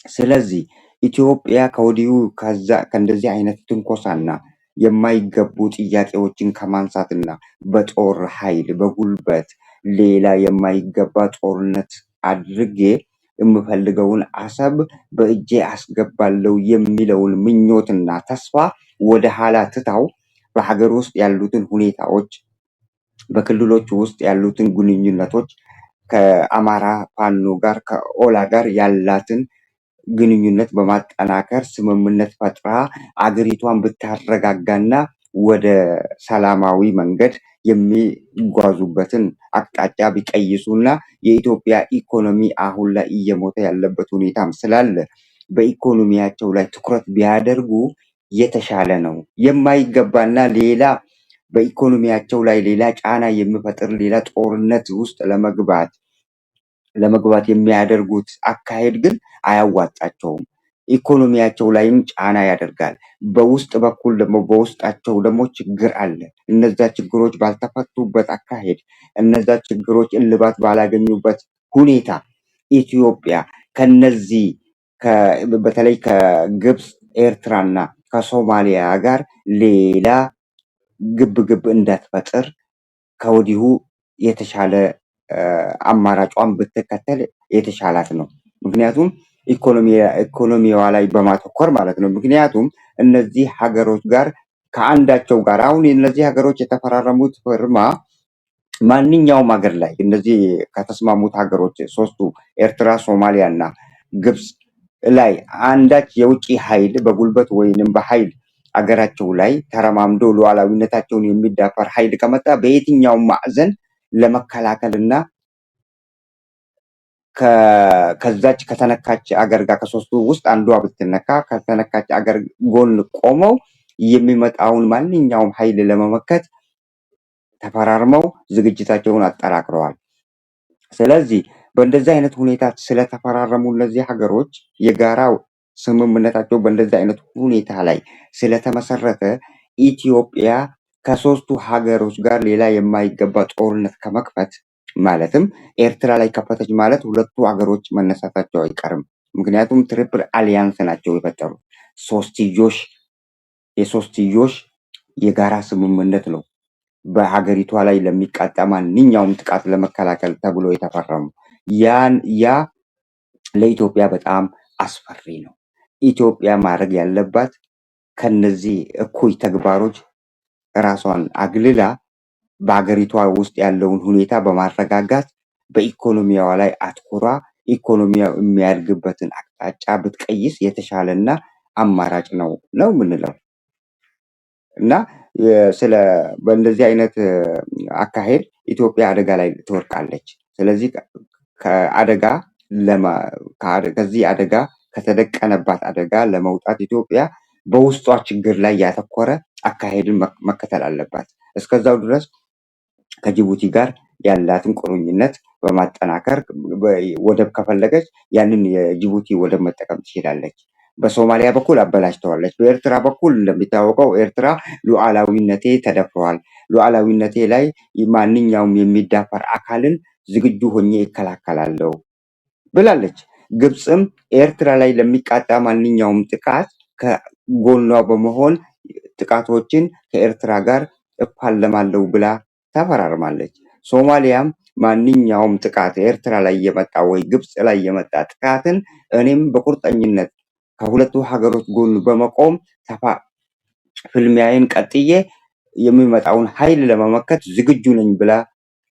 ስለዚህ ኢትዮጵያ ከወዲሁ ከእንደዚህ አይነት ትንኮሳና የማይገቡ ጥያቄዎችን ከማንሳትና በጦር ኃይል በጉልበት ሌላ የማይገባ ጦርነት አድርጌ የምፈልገውን አሰብ በእጄ አስገባለሁ የሚለውን ምኞትና ተስፋ ወደ ኋላ ትታው በሀገር ውስጥ ያሉትን ሁኔታዎች፣ በክልሎች ውስጥ ያሉትን ግንኙነቶች ከአማራ ፋኖ ጋር ከኦላ ጋር ያላትን ግንኙነት በማጠናከር ስምምነት ፈጥራ አገሪቷን ብታረጋጋና ወደ ሰላማዊ መንገድ የሚጓዙበትን አቅጣጫ ቢቀይሱና የኢትዮጵያ ኢኮኖሚ አሁን ላይ እየሞተ ያለበት ሁኔታም ስላለ በኢኮኖሚያቸው ላይ ትኩረት ቢያደርጉ የተሻለ ነው። የማይገባና ሌላ በኢኮኖሚያቸው ላይ ሌላ ጫና የሚፈጥር ሌላ ጦርነት ውስጥ ለመግባት የሚያደርጉት አካሄድ ግን አያዋጣቸውም። ኢኮኖሚያቸው ላይም ጫና ያደርጋል። በውስጥ በኩል ደግሞ በውስጣቸው ደግሞ ችግር አለ። እነዛ ችግሮች ባልተፈቱበት አካሄድ፣ እነዛ ችግሮች እልባት ባላገኙበት ሁኔታ ኢትዮጵያ ከነዚህ በተለይ ከግብፅ፣ ኤርትራና ከሶማሊያ ጋር ሌላ ግብግብ እንዳትፈጥር ከወዲሁ የተሻለ አማራጯን ብትከተል የተሻላት ነው። ምክንያቱም ኢኮኖሚዋ ላይ በማተኮር ማለት ነው። ምክንያቱም እነዚህ ሀገሮች ጋር ከአንዳቸው ጋር አሁን እነዚህ ሀገሮች የተፈራረሙት ፍርማ ማንኛውም ሀገር ላይ እነዚህ ከተስማሙት ሀገሮች ሶስቱ ኤርትራ፣ ሶማሊያ እና ግብፅ ላይ አንዳች የውጭ ኃይል በጉልበት ወይንም በኃይል አገራቸው ላይ ተረማምዶ ሉዓላዊነታቸውን የሚዳፈር ኃይል ከመጣ በየትኛውም ማዕዘን ለመከላከልና ከዛች ከተነካች አገር ጋር ከሶስቱ ውስጥ አንዷ ብትነካ ከተነካች አገር ጎን ቆመው የሚመጣውን ማንኛውም ኃይል ለመመከት ተፈራርመው ዝግጅታቸውን አጠናክረዋል። ስለዚህ በእንደዚህ አይነት ሁኔታ ስለተፈራረሙ እነዚህ ሀገሮች የጋራ ስምምነታቸው በእንደዚህ አይነት ሁኔታ ላይ ስለተመሰረተ ኢትዮጵያ ከሶስቱ ሀገሮች ጋር ሌላ የማይገባ ጦርነት ከመክፈት ማለትም ኤርትራ ላይ ከፈተች ማለት ሁለቱ ሀገሮች መነሳታቸው አይቀርም። ምክንያቱም ትሪፕል አሊያንስ ናቸው የፈጠሩት። የሶስትዮሽ የጋራ ስምምነት ነው በሀገሪቷ ላይ ለሚቃጣ ማንኛውም ጥቃት ለመከላከል ተብሎ የተፈረሙ። ያ ለኢትዮጵያ በጣም አስፈሪ ነው። ኢትዮጵያ ማድረግ ያለባት ከነዚህ እኩይ ተግባሮች ራሷን አግልላ በሀገሪቷ ውስጥ ያለውን ሁኔታ በማረጋጋት በኢኮኖሚዋ ላይ አትኩራ ኢኮኖሚያ የሚያድግበትን አቅጣጫ ብትቀይስ የተሻለና አማራጭ ነው የምንለው። እና በእንደዚህ አይነት አካሄድ ኢትዮጵያ አደጋ ላይ ትወድቃለች። ስለዚህ ከዚህ አደጋ ከተደቀነባት አደጋ ለመውጣት ኢትዮጵያ በውስጧ ችግር ላይ ያተኮረ አካሄድን መከተል አለባት። እስከዛው ድረስ ከጅቡቲ ጋር ያላትን ቁርኝነት በማጠናከር ወደብ ከፈለገች ያንን የጅቡቲ ወደብ መጠቀም ትችላለች። በሶማሊያ በኩል አበላሽተዋለች። በኤርትራ በኩል እንደሚታወቀው ኤርትራ ሉዓላዊነቴ ተደፍሯል፣ ሉዓላዊነቴ ላይ ማንኛውም የሚዳፈር አካልን ዝግጁ ሆኜ ይከላከላለሁ ብላለች። ግብፅም ኤርትራ ላይ ለሚቃጣ ማንኛውም ጥቃት ከጎኗ በመሆን ጥቃቶችን ከኤርትራ ጋር እፋለማለሁ ብላ ተፈራርማለች። ሶማሊያም ማንኛውም ጥቃት ኤርትራ ላይ የመጣ ወይ ግብፅ ላይ የመጣ ጥቃትን እኔም በቁርጠኝነት ከሁለቱ ሀገሮች ጎን በመቆም ፍልሚያዬን ቀጥዬ የሚመጣውን ኃይል ለመመከት ዝግጁ ነኝ ብላ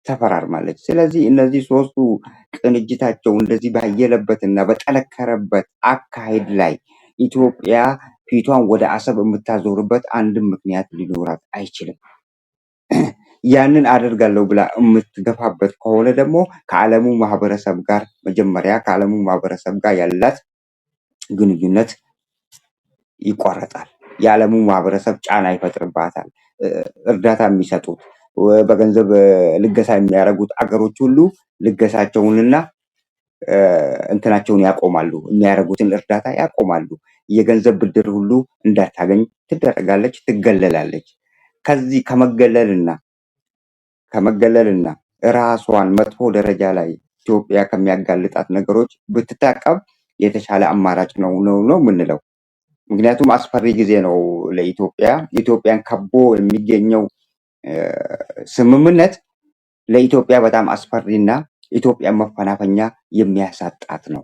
ተፈራርማለች። ስለዚህ እነዚህ ሶስቱ ቅንጅታቸው እንደዚህ ባየለበትና በጠነከረበት አካሄድ ላይ ኢትዮጵያ ፊቷን ወደ አሰብ የምታዞርበት አንድም ምክንያት ሊኖራት አይችልም። ያንን አደርጋለሁ ብላ የምትገፋበት ከሆነ ደግሞ ከዓለሙ ማህበረሰብ ጋር መጀመሪያ ከዓለሙ ማህበረሰብ ጋር ያላት ግንኙነት ይቋረጣል። የዓለሙ ማህበረሰብ ጫና ይፈጥርባታል። እርዳታ የሚሰጡት በገንዘብ ልገሳ የሚያደርጉት አገሮች ሁሉ ልገሳቸውንና እንትናቸውን ያቆማሉ፣ የሚያደርጉትን እርዳታ ያቆማሉ። የገንዘብ ብድር ሁሉ እንዳታገኝ ትደረጋለች፣ ትገለላለች። ከዚህ ከመገለልና ራሷን መጥፎ ደረጃ ላይ ኢትዮጵያ ከሚያጋልጣት ነገሮች ብትታቀብ የተሻለ አማራጭ ነው የምንለው። ምክንያቱም አስፈሪ ጊዜ ነው ለኢትዮጵያ። ኢትዮጵያን ከቦ የሚገኘው ስምምነት ለኢትዮጵያ በጣም አስፈሪና ኢትዮጵያ መፈናፈኛ የሚያሳጣት ነው።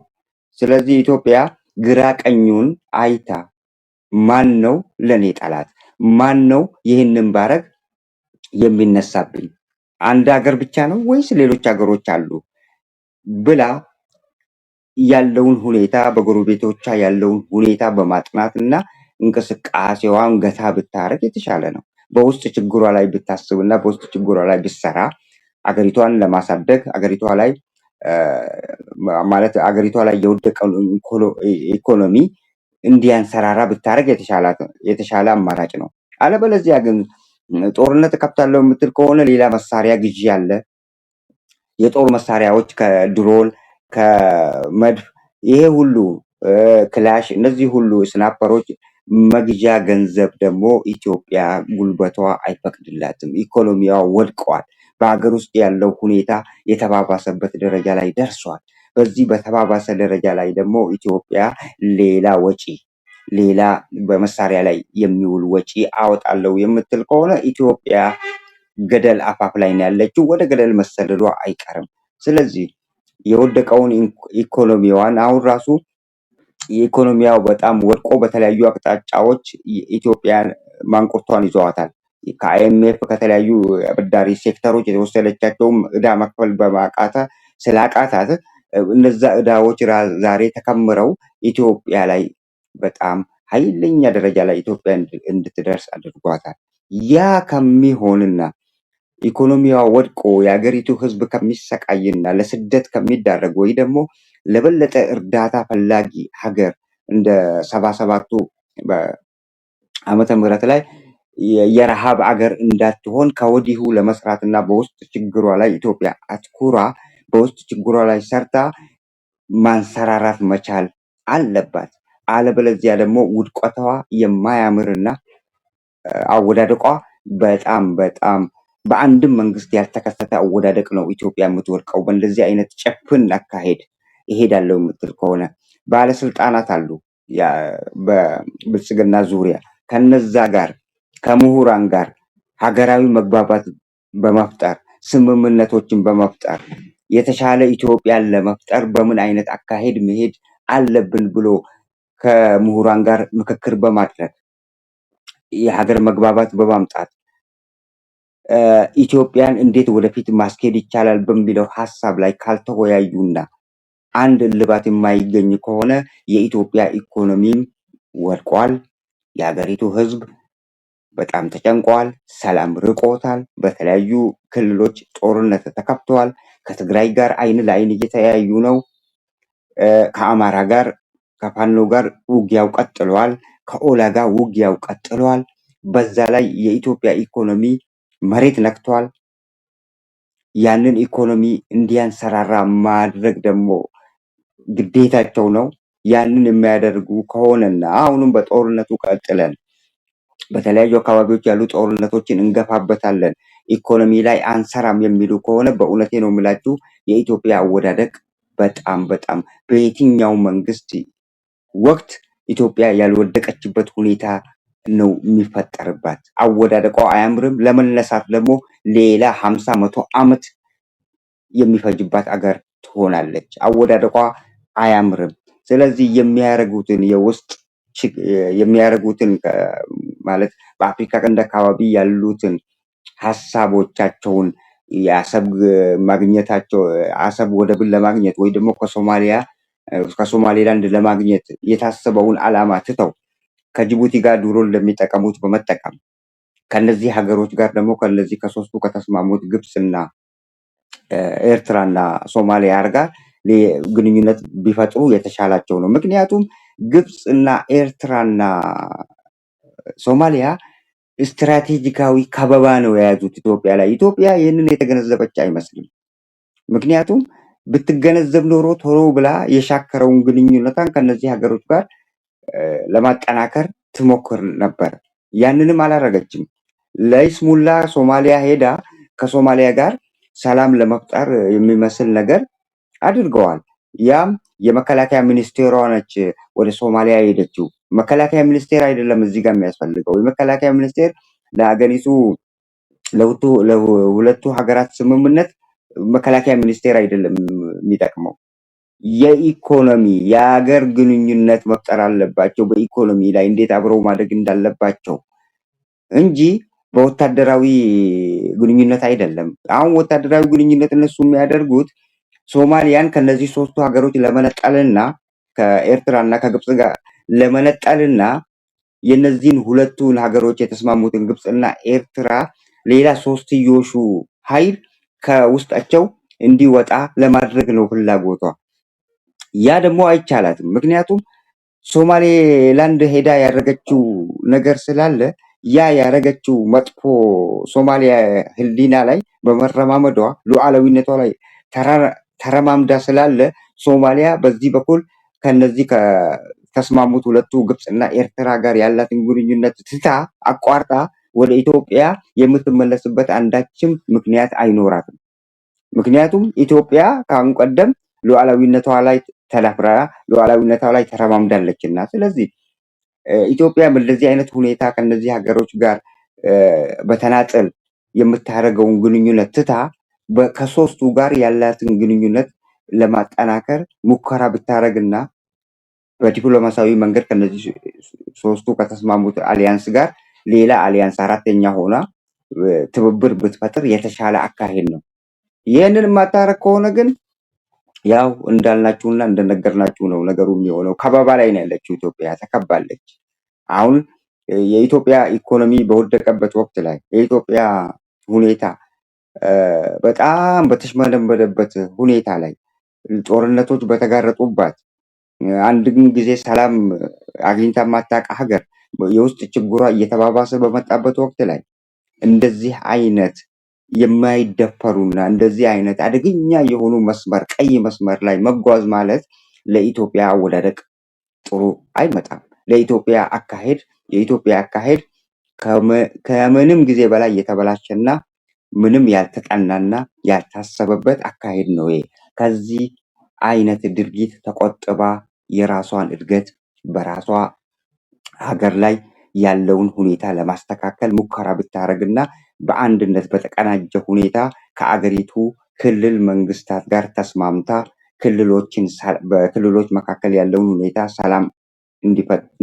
ስለዚህ ኢትዮጵያ ግራ ቀኙን አይታ ማን ነው ለኔ ጠላት፣ ማን ነው ይህንን ባረግ የሚነሳብኝ፣ አንድ ሀገር ብቻ ነው ወይስ ሌሎች ሀገሮች አሉ ብላ ያለውን ሁኔታ በጎረቤቶቿ ያለውን ሁኔታ በማጥናትና እንቅስቃሴዋን ገታ ብታረግ የተሻለ ነው። በውስጥ ችግሯ ላይ ብታስብና በውስጥ ችግሯ ላይ ብትሰራ አገሪቷን ለማሳደግ አገሪቷ ላይ የወደቀውን ኢኮኖሚ እንዲያንሰራራ ብታረግ የተሻለ አማራጭ ነው። አለበለዚያ ግን ጦርነት እከፍታለሁ የምትል ከሆነ ሌላ መሳሪያ ግዢ አለ። የጦር መሳሪያዎች ከድሮን ከመድፍ ይሄ ሁሉ ክላሽ፣ እነዚህ ሁሉ ስናፐሮች መግዣ ገንዘብ ደግሞ ኢትዮጵያ ጉልበቷ አይፈቅድላትም። ኢኮኖሚዋ ወድቋል። በሀገር ውስጥ ያለው ሁኔታ የተባባሰበት ደረጃ ላይ ደርሷል። በዚህ በተባባሰ ደረጃ ላይ ደግሞ ኢትዮጵያ ሌላ በመሳሪያ ላይ የሚውል ወጪ አወጣለሁ የምትል ከሆነ ኢትዮጵያ ገደል አፋፍ ላይ ነው ያለችው። ወደ ገደል መሰደዷ አይቀርም። ስለዚህ የወደቀውን ኢኮኖሚዋን አሁን ራሱ የኢኮኖሚያው በጣም ወድቆ በተለያዩ አቅጣጫዎች ኢትዮጵያ ማንቁርቷን ይዘዋታል። ከአይኤምኤፍ ከተለያዩ አበዳሪ ሴክተሮች የተወሰደቻቸውም ዕዳ መክፈል ስላቃታት እነዛ ዕዳዎች ዛሬ ተከምረው ኢትዮጵያ ላይ በጣም ኃይለኛ ደረጃ ላይ ኢትዮጵያ እንድትደርስ አድርጓታል። ያ ከሚሆንና ኢኮኖሚዋ ወድቆ የሀገሪቱ ሕዝብ ከሚሰቃይና ለስደት ከሚዳረግ ወይ ደግሞ ለበለጠ እርዳታ ፈላጊ ሀገር እንደ 77ቱ ዓመተ ምህረት ላይ የረሃብ አገር እንዳትሆን ከወዲሁ ለመስራትና በውስጥ ችግሯ ላይ ኢትዮጵያ አትኩራ በውስጥ ችግሯ ላይ ሰርታ ማንሰራራት መቻል አለባት። አለበለዚያ ደግሞ ውድቀቷ የማያምርና አወዳደቋ በጣም በጣም በአንድም መንግስት ያልተከሰተ አወዳደቅ ነው ኢትዮጵያ የምትወድቀው። በእንደዚህ አይነት ጨፍን አካሄድ እሄዳለሁ የምትል ከሆነ ባለስልጣናት አሉ በብልጽግና ዙሪያ ከነዛ ጋር ከምሁራን ጋር ሀገራዊ መግባባት በመፍጠር ስምምነቶችን በመፍጠር የተሻለ ኢትዮጵያን ለመፍጠር በምን አይነት አካሄድ መሄድ አለብን ብሎ ከምሁራን ጋር ምክክር በማድረግ የሀገር መግባባት በማምጣት ኢትዮጵያን እንዴት ወደፊት ማስኬድ ይቻላል በሚለው ሀሳብ ላይ ካልተወያዩና አንድ እልባት የማይገኝ ከሆነ የኢትዮጵያ ኢኮኖሚም ወድቋል። የሀገሪቱ ህዝብ በጣም ተጨንቋል። ሰላም ርቆታል። በተለያዩ ክልሎች ጦርነት ተከፍተዋል። ከትግራይ ጋር አይን ለአይን እየተያዩ ነው። ከአማራ ጋር ከፋኖ ጋር ውጊያው ቀጥሏል። ከኦላ ጋር ውጊያው ቀጥሏል። በዛ ላይ የኢትዮጵያ ኢኮኖሚ መሬት ነክቷል። ያንን ኢኮኖሚ እንዲያንሰራራ ማድረግ ደግሞ ግዴታቸው ነው። ያንን የሚያደርጉ ከሆነና አሁንም በጦርነቱ ቀጥለን በተለያዩ አካባቢዎች ያሉ ጦርነቶችን እንገፋበታለን፣ ኢኮኖሚ ላይ አንሰራም የሚሉ ከሆነ በእውነቴ ነው የምላችሁ የኢትዮጵያ አወዳደቅ በጣም በጣም በየትኛው መንግስት ወቅት ኢትዮጵያ ያልወደቀችበት ሁኔታ ነው የሚፈጠርባት። አወዳደቋ አያምርም። ለመነሳት ደግሞ ሌላ 50-100 ዓመት የሚፈጅባት አገር ትሆናለች። አወዳደቋ አያምርም። ስለዚህ የሚያደርጉትን ማለት በአፍሪካ ቀንድ አካባቢ ያሉትን ሀሳቦቻቸውን የአሰብ ማግኘታቸው አሰብ ወደብን ለማግኘት ወይ ደግሞ ከሶማሌላንድ ለማግኘት የታሰበውን ዓላማ ትተው ከጅቡቲ ጋር ድሮ እንደሚጠቀሙት በመጠቀም ከነዚህ ሀገሮች ጋር ደግሞ ከነዚህ ከሶስቱ ከተስማሙት ግብፅና ኤርትራና ሶማሊያ ጋር ግንኙነት ቢፈጥሩ የተሻላቸው ነው። ምክንያቱም ግብፅና ኤርትራና ሶማሊያ ስትራቴጂካዊ ከበባ ነው የያዙት ኢትዮጵያ ላይ። ኢትዮጵያ ይህንን የተገነዘበች አይመስልም። ምክንያቱም ብትገነዘብ ኖሮ ቶሎ ብላ የሻከረውን ግንኙነቷን ከነዚህ ሀገሮች ጋር ለማጠናከር ትሞክር ነበር። ያንንም አላረገችም። ለይስሙላ ሶማሊያ ሄዳ ከሶማሊያ ጋር ሰላም ለመፍጠር የሚመስል ነገር አድርገዋል። ያም የመከላከያ ሚኒስቴሯ ነች ወደ ሶማሊያ ሄደችው። መከላከያ ሚኒስቴር አይደለም እዚህ ጋር የሚያስፈልገው። የመከላከያ ሚኒስቴር ለሀገሪቱ ለሁለቱ ሀገራት ስምምነት መከላከያ ሚኒስቴር አይደለም የሚጠቅመው። የኢኮኖሚ የሀገር ግንኙነት መፍጠር አለባቸው። በኢኮኖሚ ላይ እንዴት አብረው ማደግ እንዳለባቸው እንጂ በወታደራዊ ግንኙነት አይደለም። አሁን ወታደራዊ ግንኙነት እነሱ የሚያደርጉት ሶማሊያን ከነዚህ ሶስቱ ሀገሮች ለመነጠልና ከኤርትራና ከግብፅ ጋር ለመነጠልና የነዚህን ሁለቱን ሀገሮች የተስማሙትን ግብፅና ኤርትራ ሌላ ሶስትዮሹ ኃይል ከውስጣቸው እንዲወጣ ለማድረግ ነው ፍላጎቷ። ያ ደግሞ አይቻላትም። ምክንያቱም ሶማሌላንድ ሄዳ ያደረገችው ነገር ስላለ ያ ያደረገችው መጥፎ ሶማሊያ ህሊና ላይ በመረማመዷ ሉዓላዊነቷ ላይ ተረማምዳ ስላለ ሶማሊያ በዚህ በኩል ከነዚህ ከተስማሙት ሁለቱ ግብፅና ኤርትራ ጋር ያላትን ግንኙነት ትታ አቋርጣ ወደ ኢትዮጵያ የምትመለስበት አንዳችም ምክንያት አይኖራትም። ምክንያቱም ኢትዮጵያ ከአሁን ቀደም ሉዓላዊነቷ ላይ ተዳፍራ ሉዓላዊነቷ ላይ ተረማምዳለችና። ስለዚህ ኢትዮጵያ በእንደዚህ አይነት ሁኔታ ከነዚህ ሀገሮች ጋር በተናጠል የምታደርገውን ግንኙነት ትታ ከሶስቱ ጋር ያላትን ግንኙነት ለማጠናከር ሙከራ ብታደርግና በዲፕሎማሲያዊ መንገድ ከነዚህ ሶስቱ ከተስማሙት አሊያንስ ጋር ሌላ አሊያንስ አራተኛ ሆና ትብብር ብትፈጥር የተሻለ አካሄድ ነው። ይህንን የማታረግ ከሆነ ግን ያው እንዳልናችሁና እንደነገርናችሁ ነው ነገሩ የሚሆነው። ከበባ ላይ ነው ያለችው ኢትዮጵያ፣ ተከባለች። አሁን የኢትዮጵያ ኢኮኖሚ በወደቀበት ወቅት ላይ የኢትዮጵያ ሁኔታ በጣም በተሽመደመደበት ሁኔታ ላይ ጦርነቶች በተጋረጡባት አንድም ጊዜ ሰላም አግኝታ የማታውቅ ሀገር የውስጥ ችግሯ እየተባባሰ በመጣበት ወቅት ላይ እንደዚህ አይነት የማይደፈሩና እንደዚህ አይነት አደገኛ የሆኑ ቀይ መስመር ላይ መጓዝ ማለት ለኢትዮጵያ አወዳደቅ ጥሩ አይመጣም። የኢትዮጵያ አካሄድ ከምንም ጊዜ በላይ የተበላሸና ምንም ያልተጠናና ያልታሰበበት አካሄድ ነው። ከዚህ አይነት ድርጊት ተቆጥባ የራሷን እድገት በራሷ ሀገር ላይ ያለውን ሁኔታ ለማስተካከል ሙከራ ብታደርግና በአንድነት በተቀናጀ ሁኔታ ከአገሪቱ ክልል መንግስታት ጋር ተስማምታ በክልሎች መካከል ያለውን ሁኔታ ሰላም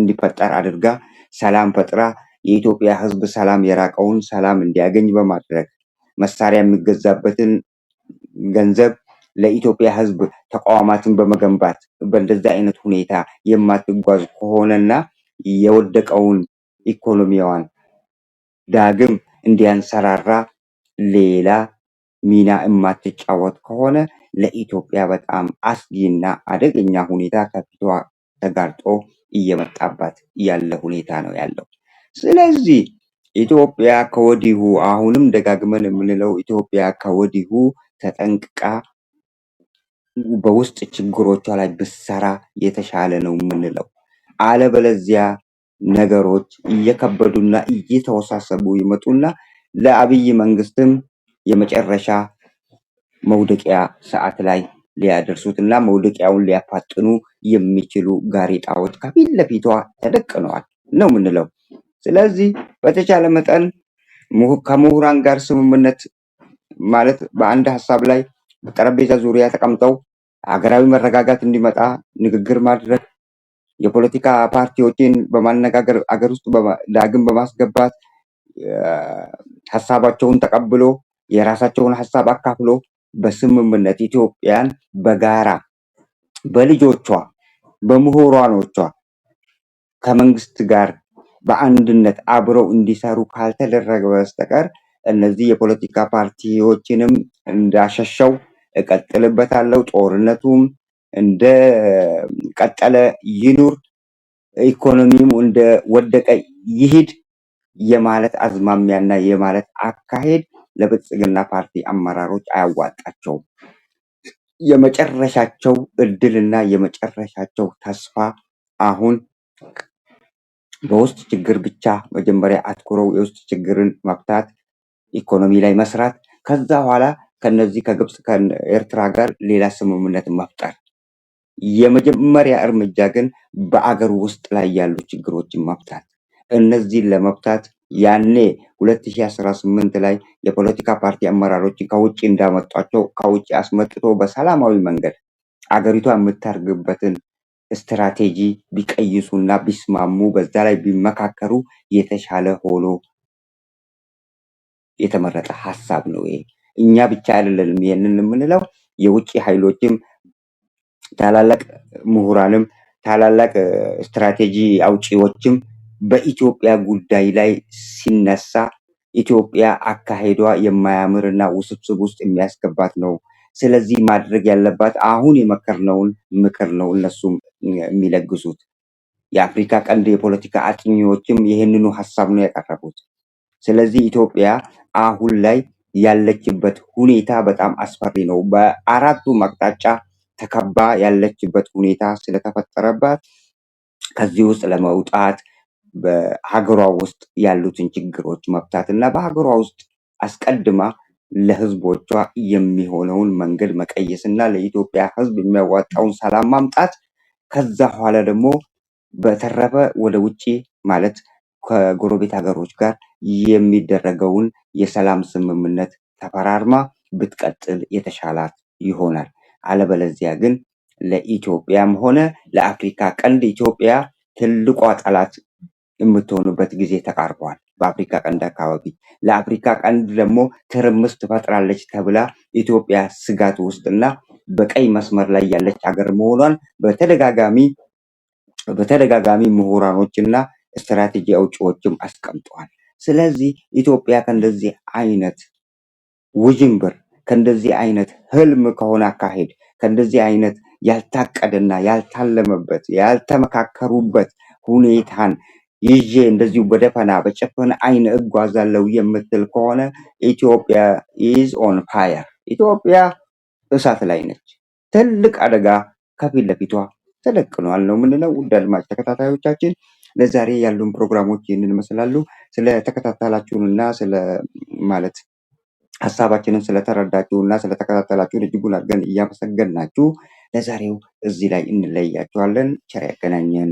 እንዲፈጠር አድርጋ ሰላም ፈጥራ የኢትዮጵያ ሕዝብ ሰላም የራቀውን ሰላም እንዲያገኝ በማድረግ መሳሪያ የሚገዛበትን ገንዘብ ለኢትዮጵያ ሕዝብ ተቋማትን በመገንባት በእንደዚህ አይነት ሁኔታ የማትጓዝ ከሆነና የወደቀውን ኢኮኖሚዋን ዳግም እንዲያንሰራራ ሌላ ሚና የማትጫወት ከሆነ ለኢትዮጵያ በጣም አስጊና አደገኛ ሁኔታ ከፊቷ ተጋርጦ እየመጣባት ያለ ሁኔታ ነው ያለው። ስለዚህ ኢትዮጵያ ከወዲሁ አሁንም ደጋግመን የምንለው ኢትዮጵያ ከወዲሁ ተጠንቅቃ በውስጥ ችግሮቿ ላይ ብትሰራ የተሻለ ነው የምንለው። አለበለዚያ ነገሮች እየከበዱና እየተወሳሰቡ ይመጡና ለአብይ መንግስትም የመጨረሻ መውደቂያ ሰዓት ላይ ሊያደርሱትና መውደቂያውን ሊያፋጥኑ የሚችሉ ጋሬጣዎች ከፊት ለፊቷ ተደቅነዋል ነው የምንለው። ስለዚህ በተቻለ መጠን ከምሁራን ጋር ስምምነት ማለት በአንድ ሀሳብ ላይ በጠረጴዛ ዙሪያ ተቀምጠው ሀገራዊ መረጋጋት እንዲመጣ ንግግር ማድረግ፣ የፖለቲካ ፓርቲዎችን በማነጋገር አገር ውስጥ ዳግም በማስገባት ሀሳባቸውን ተቀብሎ የራሳቸውን ሀሳብ አካፍሎ በስምምነት ኢትዮጵያን በጋራ በልጆቿ በምሁራኖቿ ከመንግስት ጋር በአንድነት አብረው እንዲሰሩ ካልተደረገ በስተቀር እነዚህ የፖለቲካ ፓርቲዎችንም እንዳሸሸው እቀጥልበታለሁ፣ ጦርነቱም እንደቀጠለ ይኑር፣ ኢኮኖሚም እንደወደቀ ይሂድ የማለት አዝማሚያና የማለት አካሄድ ለብልጽግና ፓርቲ አመራሮች አያዋጣቸውም። የመጨረሻቸው እድልና የመጨረሻቸው ተስፋ አሁን በውስጥ ችግር ብቻ መጀመሪያ አትኩረው የውስጥ ችግርን መፍታት፣ ኢኮኖሚ ላይ መስራት፣ ከዛ በኋላ ከነዚህ ከግብፅ ከኤርትራ ጋር ሌላ ስምምነት መፍጠር። የመጀመሪያ እርምጃ ግን በአገር ውስጥ ላይ ያሉ ችግሮችን መፍታት። እነዚህን ለመፍታት ያኔ 2018 ላይ የፖለቲካ ፓርቲ አመራሮችን ከውጭ እንዳመጧቸው ከውጭ አስመጥቶ በሰላማዊ መንገድ አገሪቷ የምታርግበትን ስትራቴጂ ቢቀይሱና ቢስማሙ በዛ ላይ ቢመካከሩ የተሻለ ሆኖ የተመረጠ ሀሳብ ነው። ይሄ እኛ ብቻ አይደለንም ይሄንን የምንለው፣ የውጭ ኃይሎችም ታላላቅ ምሁራንም ታላላቅ ስትራቴጂ አውጪዎችም በኢትዮጵያ ጉዳይ ላይ ሲነሳ ኢትዮጵያ አካሄዷ የማያምርና ውስብስብ ውስጥ የሚያስገባት ነው። ስለዚህ ማድረግ ያለባት አሁን የመከርነውን ምክር ነው እነሱም የሚለግሱት። የአፍሪካ ቀንድ የፖለቲካ አጥኚዎችም ይህንኑ ሀሳብ ነው ያቀረቡት። ስለዚህ ኢትዮጵያ አሁን ላይ ያለችበት ሁኔታ በጣም አስፈሪ ነው። በአራቱም አቅጣጫ ተከባ ያለችበት ሁኔታ ስለተፈጠረባት ከዚህ ውስጥ ለመውጣት በሀገሯ ውስጥ ያሉትን ችግሮች መፍታት እና በሀገሯ ውስጥ አስቀድማ ለህዝቦቿ የሚሆነውን መንገድ መቀየስ እና ለኢትዮጵያ ህዝብ የሚያዋጣውን ሰላም ማምጣት፣ ከዛ በኋላ ደግሞ በተረፈ ወደ ውጭ ማለት ከጎረቤት ሀገሮች ጋር የሚደረገውን የሰላም ስምምነት ተፈራርማ ብትቀጥል የተሻላት ይሆናል። አለበለዚያ ግን ለኢትዮጵያም ሆነ ለአፍሪካ ቀንድ ኢትዮጵያ ትልቋ ጠላት የምትሆንበት ጊዜ ተቃርቧል። በአፍሪካ ቀንድ አካባቢ ለአፍሪካ ቀንድ ደግሞ ትርምስ ትፈጥራለች ተብላ ኢትዮጵያ ስጋት ውስጥና በቀይ መስመር ላይ ያለች ሀገር መሆኗን በተደጋጋሚ ምሁራኖችና ስትራቴጂ አውጪዎችም አስቀምጠዋል። ስለዚህ ኢትዮጵያ ከእንደዚህ አይነት ውዥንብር፣ ከእንደዚህ አይነት ህልም ከሆነ አካሄድ፣ ከእንደዚህ አይነት ያልታቀደና ያልታለመበት ያልተመካከሩበት ሁኔታን ይዤ እንደዚሁ በደፈና በጨፈነ አይን እጓዛለሁ የምትል ከሆነ ኢትዮጵያ ኢዝ ኦን ፋየር። ኢትዮጵያ እሳት ላይ ነች። ትልቅ አደጋ ከፊት ለፊቷ ተደቅኗል ነው የምንለው። ውድ አድማጭ ተከታታዮቻችን ለዛሬ ያሉን ፕሮግራሞች ይህንን ይመስላሉ። ስለተከታተላችሁንና ማለት ሀሳባችንን ስለተረዳችሁና ስለተከታተላችሁን እጅጉን አድርገን እያመሰገንናችሁ ለዛሬው እዚህ ላይ እንለያችኋለን። ቸር ያገናኘን።